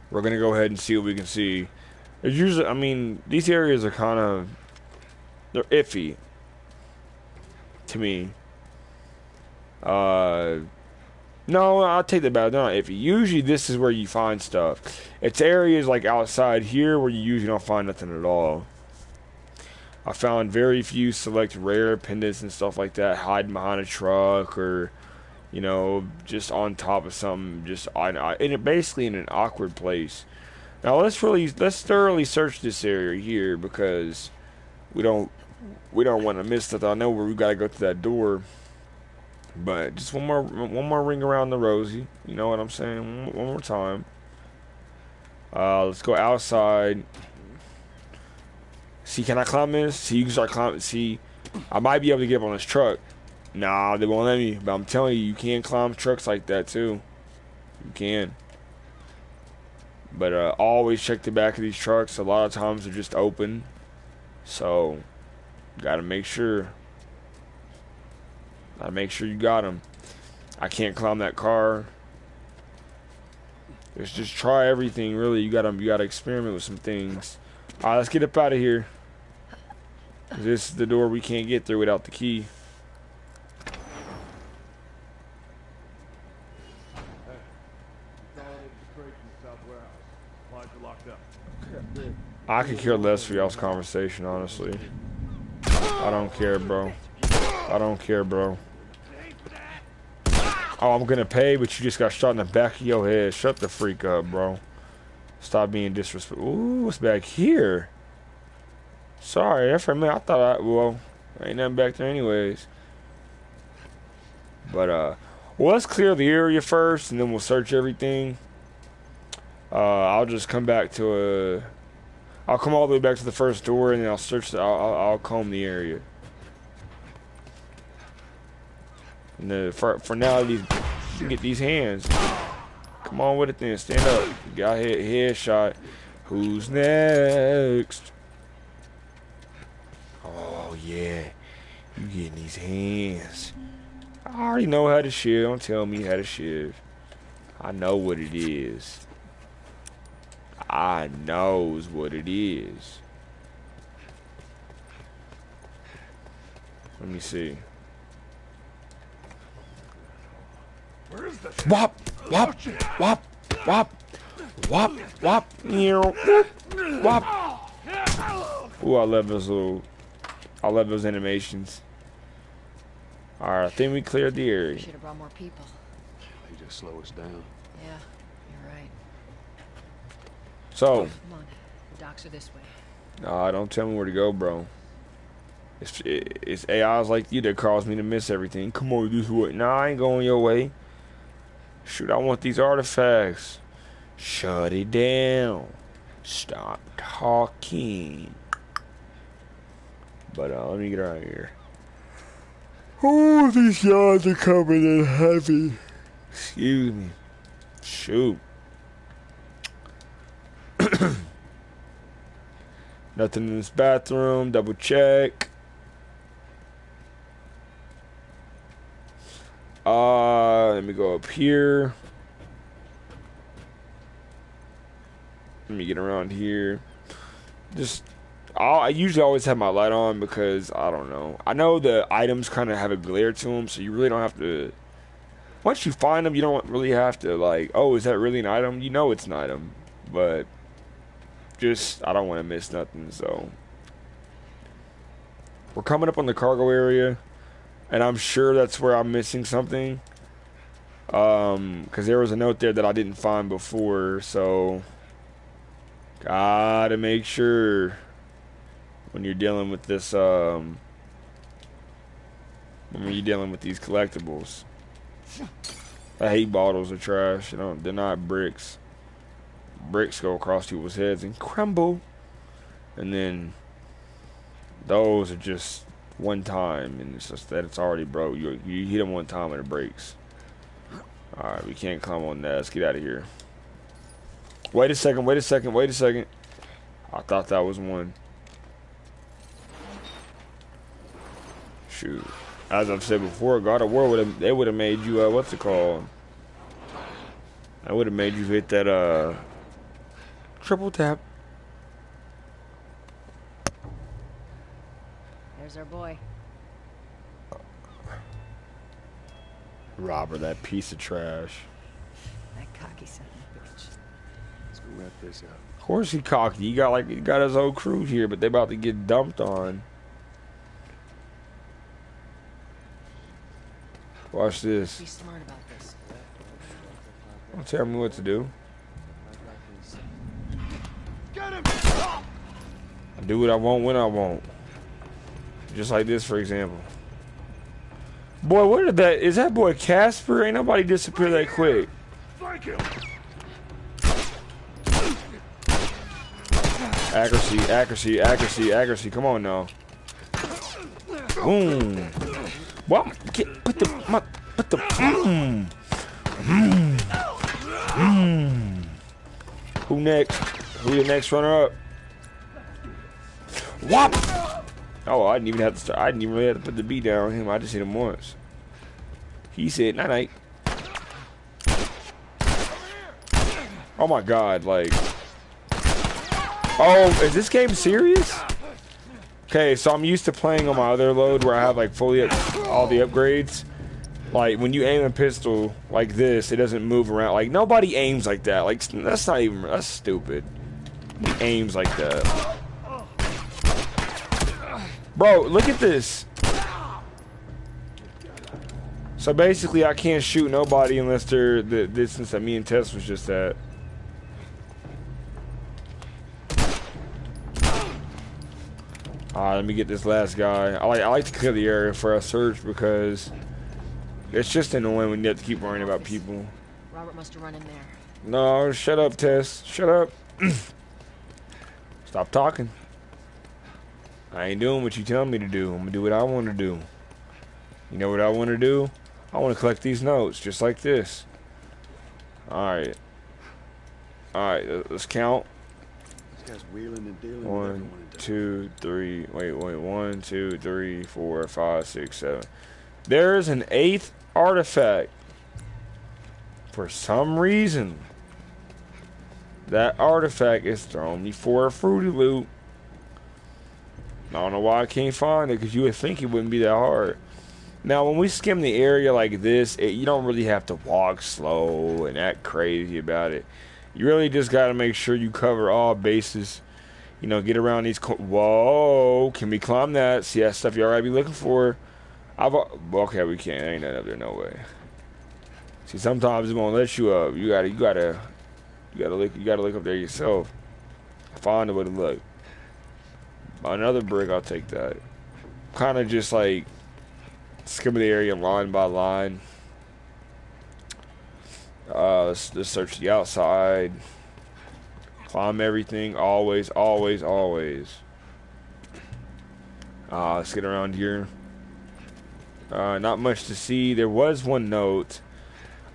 we're gonna go ahead and see what we can see. It's usually, I mean, these areas are they're iffy to me. No, I'll take that back. No, if usually this is where you find stuff. It's areas like outside here where you usually don't find nothing at all. I found very few select rare pendants and stuff like that hiding behind a truck or, you know, just on top of something, just basically in an awkward place. Now let's thoroughly search this area here because we don't want to miss that. I know where we gotta go through that door, but just one more ring around the rosy. You know what I'm saying? One more time. Let's go outside. See, can I climb this? See, you can start climbing. See, I might be able to get up on this truck. Nah, they won't let me. But I'm telling you, you can climb trucks like that too. You can. But always check the back of these trucks. A lot of times they're just open. So, gotta make sure. Gotta make sure you got them. I can't climb that car. Just try everything, really. You gotta experiment with some things. Alright, let's get up out of here. This is the door we can't get through without the key. I could care less for y'all's conversation, honestly. I don't care, bro. I don't care, bro. Oh, I'm gonna pay, but you just got shot in the back of your head. Shut the freak up, bro. Stop being disrespectful. Ooh, what's back here? Sorry, for a minute I thought well, ain't nothing back there anyways. But well, let's clear the area first, and then we'll search everything. I'll just come back to I'll come all the way back to the first door, and then I'll search. I'll comb the area. And for now, get these hands. Come on with it then. Stand up. Got headshot. Who's next? Oh yeah, you getting these hands. I already know how to shiv. Don't tell me how to shiv. I know what it is. I knows what it is. Let me see. Where is the Wop, wop, wop, wop, wop, wop, wop. Ooh, I love those animations. Alright, I think we cleared the area. Should have brought more people. They just slow us down. Yeah, you're right. So, Come on. The docks are this way. nah, don't tell me where to go, bro. It's AIs like you that cause me to miss everything. Come on, this way. Nah, I ain't going your way. Shoot, I want these artifacts. Shut it down. Stop talking. But let me get out of here. Oh, these yards are coming in heavy. Excuse me. Shoot. Nothing in this bathroom. Double check. Let me go up here. Let me get around here. I usually always have my light on because, I don't know. I know the items kind of have a glare to them, so you really don't have to... Once you find them, you don't really have to, like, oh, is that really an item? You know it's an item. But, I don't want to miss nothing, so... We're coming up on the cargo area, and I'm sure that's where I'm missing something. Because there was a note there that I didn't find before, so... Gotta make sure... when you're dealing with this, when you're dealing with these collectibles. I hate bottles of trash. They're not bricks. Bricks go across people's heads and crumble. And then those are just one time, and it's just that it's already broke. You hit them one time and it breaks. Alright, we can't climb on that. Let's get out of here. Wait a second. I thought that was one. Shoot. As I've said before, God of War would have made you what's it called? I would have made you hit that triple tap. There's our boy. Robert, that piece of trash. That cocky son of a bitch. Let's go wrap this up. Of course he cocky. He got his whole crew here, but they about to get dumped on. Watch this. Be smart about this. Don't tell me what to do. Get him! I do what I want when I want. Just like this, for example. Boy, where did that... Is that boy Casper? Ain't nobody disappear that quick. Flank him! Accuracy, accuracy, accuracy, accuracy. Come on now. Boom. Well, put the Who next? Who the next runner up? Whop! Oh, I didn't even have to start. I didn't even really have to put the B down on him. I just hit him once. He said night night. Oh my god, like. Oh, is this game serious? Okay, so I'm used to playing on my other load where I have like fully all the upgrades. Like when you aim a pistol like this, it doesn't move around. Like nobody aims like that. Like that's stupid. He aims like that. Bro, look at this. So basically I can't shoot nobody unless they're the distance that me and Tess was just at. Alright, let me get this last guy. I like to clear the area for a search because it's just annoying when you have to keep worrying about people. Robert must have run in there. No, shut up, Tess. Shut up. Stop talking. I ain't doing what you tell me to do. I'm gonna do what I want to do. You know what I want to do? I want to collect these notes just like this. Alright. Alright, let's count. This guy's wheeling and dealing with 1, everyone in 2, 3. Wait. 1, 2, 3, 4, 5, 6, 7. There's an 8th artifact. For some reason, that artifact is throwing me for a Fruity Loop. I don't know why I can't find it, because you would think it wouldn't be that hard. Now, when we skim the area like this, you don't really have to walk slow and act crazy about it. You really just got to make sure you cover all bases. You know, get around these... Whoa! Can we climb that? See that stuff you already be looking for? Okay, we can't. Ain't nothing up there, no way. See, sometimes it won't let you up. You gotta look up there yourself. Find a way to look. Another brick, I'll take that. Kind of just like skimming the area line by line. Let's search the outside. Climb everything, always. Let's get around here. Not much to see. There was one note.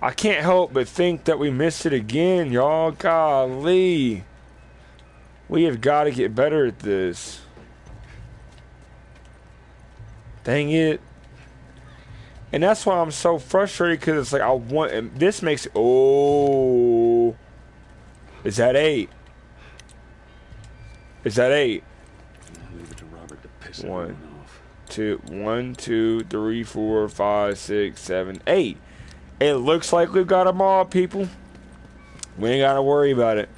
I can't help but think that we missed it again, y'all. Golly. We have got to get better at this. Dang it. And that's why I'm so frustrated, because it's like I want... And this makes... Oh. Is that 8? Is that 8? Leave it to Robert to piss 1, everyone off. 2, 3, 4, 5, 6, 7, 8. It looks like we've got them all, people. We ain't gotta worry about it.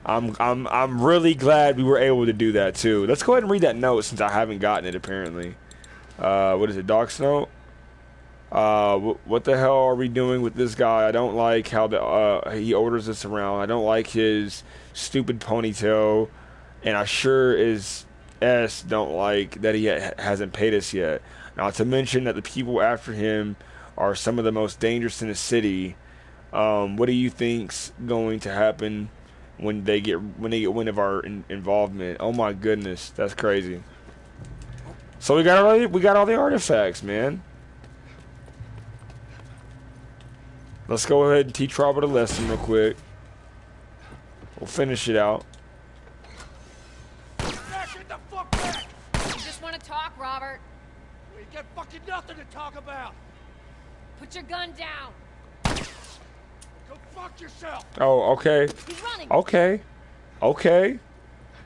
I'm really glad we were able to do that too. Let's go ahead and read that note since I haven't gotten it apparently. What is it, Doc's note? What the hell are we doing with this guy? I don't like how he orders us around. I don't like his stupid ponytail, and I sure as don't like that he hasn't paid us yet. Not to mention that the people after him are some of the most dangerous in the city. What do you think's going to happen when they get wind of our involvement? Oh my goodness, that's crazy. So we got all the artifacts, man. Let's go ahead and teach Robert a lesson real quick. We'll finish it out. Get the fuck back! You just want to talk, Robert. We got fucking nothing to talk about. Put your gun down. Go fuck yourself. Oh, okay. He's running. Okay.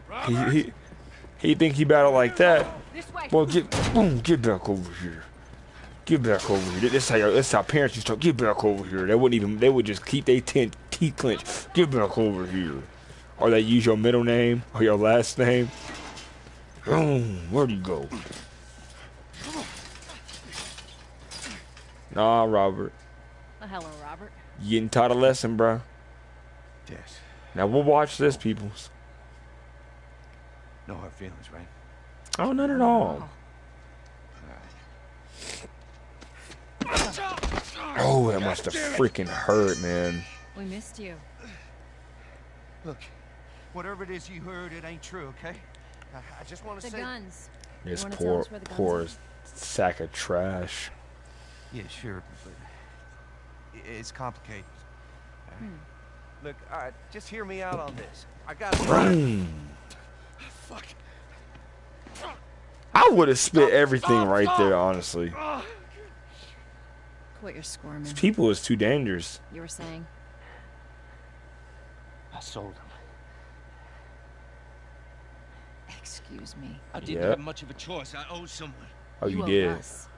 Robert? He think he battled like that. This way. Well, get back over here. Get back over here. This how parents used to talk. Get back over here. They wouldn't even. They would just keep their teeth clenched. Get back over here. Or they use your middle name or your last name. Where'd you go? Nah, Robert. Well, hello, Robert. You getting taught a lesson, bro. Yes. Now we'll watch this, peoples. No hard feelings, right? Oh, none at all. Oh, that must have freaking hurt, man. We missed you. Look, whatever it is you heard, it ain't true, okay? I just want to The say... guns. This You wanna tell poor, us where the guns poor are? sack of trash. Yeah, sure, but it's complicated. All right. Look, all right, just hear me out on this. I got Fuck. I would have spit everything right there, honestly. Quit your squirming. These people is too dangerous. You were saying? I sold them. Excuse me. I didn't Yep. have much of a choice. I owed someone. Oh, you owe did. us.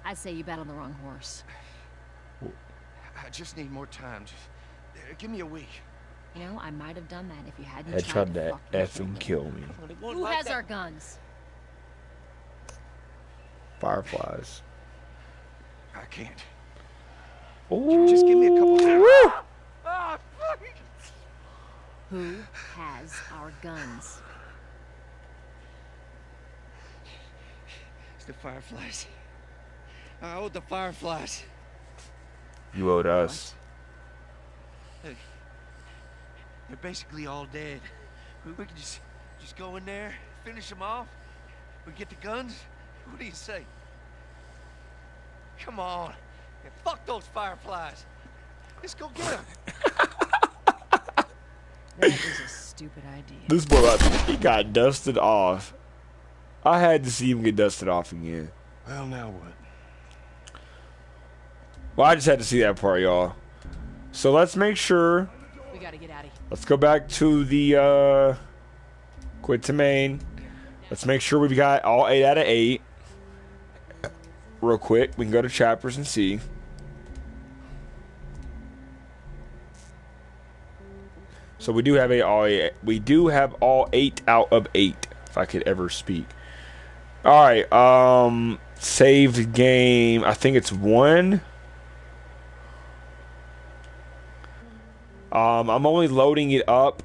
I'd say you bet on the wrong horse. I just need more time. Just give me a week. You know, I might have done that if you hadn't They tried tried to to fuck me. effing kill me. Who has our guns? Fireflies. I can't. Ooh. Just give me a couple Woo. Ah, fuck. Who has our guns? It's the Fireflies. I owed the Fireflies. You owed us. Look, they're basically all dead. We could just go in there, finish them off. We get the guns. What do you say? Come on. Yeah, fuck those Fireflies. Let's go get them. That is a stupid idea. This boy, he got dusted off. I had to see him get dusted off again. Well, now what? Well, I just had to see that part, y'all. So let's make sure. We gotta get out of here. Let's go back to the quit to main. Let's make sure we've got all 8 out of 8. Real quick, we can go to chapters and see. So we do have we do have all 8 out of 8, if I could ever speak. All right, save game. I think it's 1. I'm only loading it up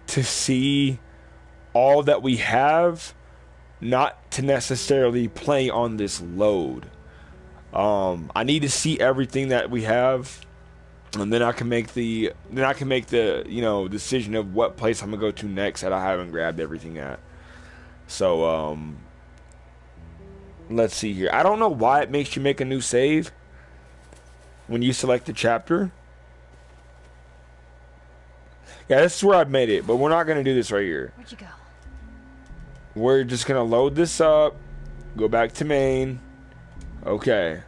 to see all that we have, not to necessarily play on this load. I need to see everything that we have, and then I can make the decision of what place I'm gonna go to next that I haven't grabbed everything at. So let's see here. I don't know why it makes you make a new save when you select the chapter. Yeah, this is where I've made it, but we're not going to do this right here. Where'd you go? We're just going to load this up, go back to main. Okay.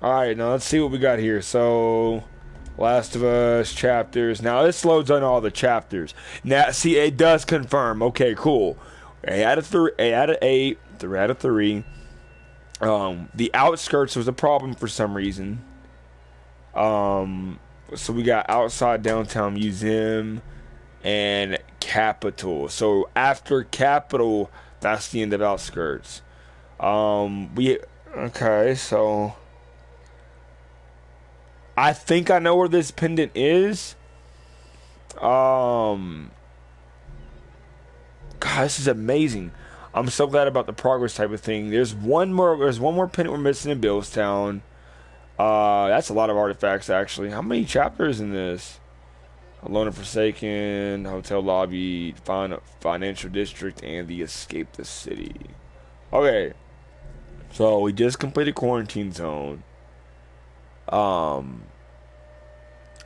Alright, now let's see what we got here. So, Last of Us chapters. Now, this loads on all the chapters. Now, see, it does confirm. Okay, cool. 8 out of 8, 3 out of 3. The outskirts was a problem for some reason. So we got outside downtown museum and Capitol. So after Capitol, that's the end of outskirts. Okay, so I think I know where this pendant is. God, this is amazing. I'm so glad about the progress type of thing. There's one more pendant we're missing in Billstown. That's a lot of artifacts, actually. How many chapters in this? Alone and Forsaken, Hotel Lobby, Financial District, and the Escape the City. Okay. So, we just completed Quarantine Zone. I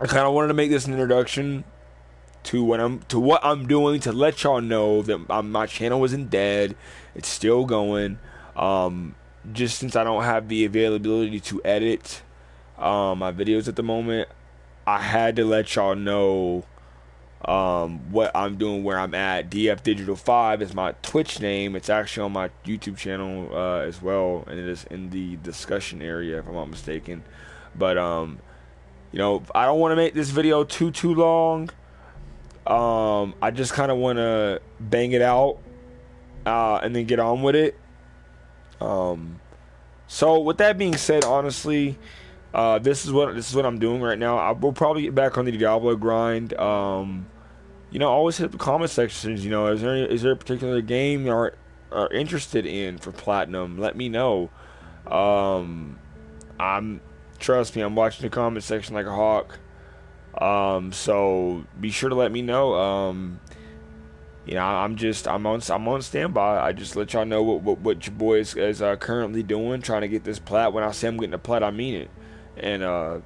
kind of wanted to make this an introduction to what I'm doing, to let y'all know that my channel isn't dead. It's still going. Just since I don't have the availability to edit my videos at the moment, I had to let y'all know what I'm doing, where I'm at. DF Digital 5 is my Twitch name. It's actually on my YouTube channel as well, and it is in the discussion area if I'm not mistaken. But you know, I don't want to make this video too long. I just kind of want to bang it out and then get on with it. So with that being said, honestly, this is what I'm doing right now. I will probably get back on the Diablo grind. You know, always hit the comment sections. You know, is there a particular game you are interested in for platinum? Let me know. Trust me, I'm watching the comment section like a hawk. So be sure to let me know. You know, I'm on standby. I just let y'all know what your boy is currently doing, trying to get this plat. When I say I'm getting a plat, I mean it. And I'm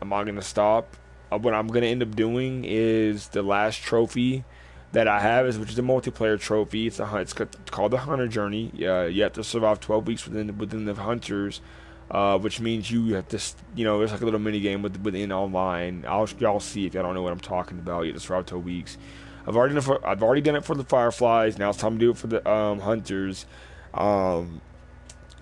not gonna stop. What I'm gonna end up doing is the last trophy that I have which is a multiplayer trophy. It's called the Hunter Journey. You have to survive 12 weeks within the hunters, which means you have to, you know, there's like a little mini game within online. Y'all see if y'all don't know what I'm talking about. You have to survive 12 weeks. I've already done it for the Fireflies. Now it's time to do it for the hunters.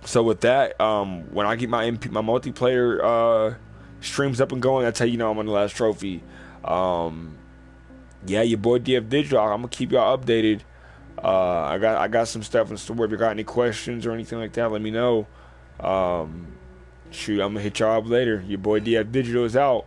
So with that, when I get my multiplayer streams up and going, that's how you know I'm on the last trophy. Yeah, your boy DF Digital. I'm gonna keep y'all updated. I got some stuff in store. If you got any questions or anything like that, let me know. Shoot, I'm gonna hit y'all up later. Your boy DF Digital is out.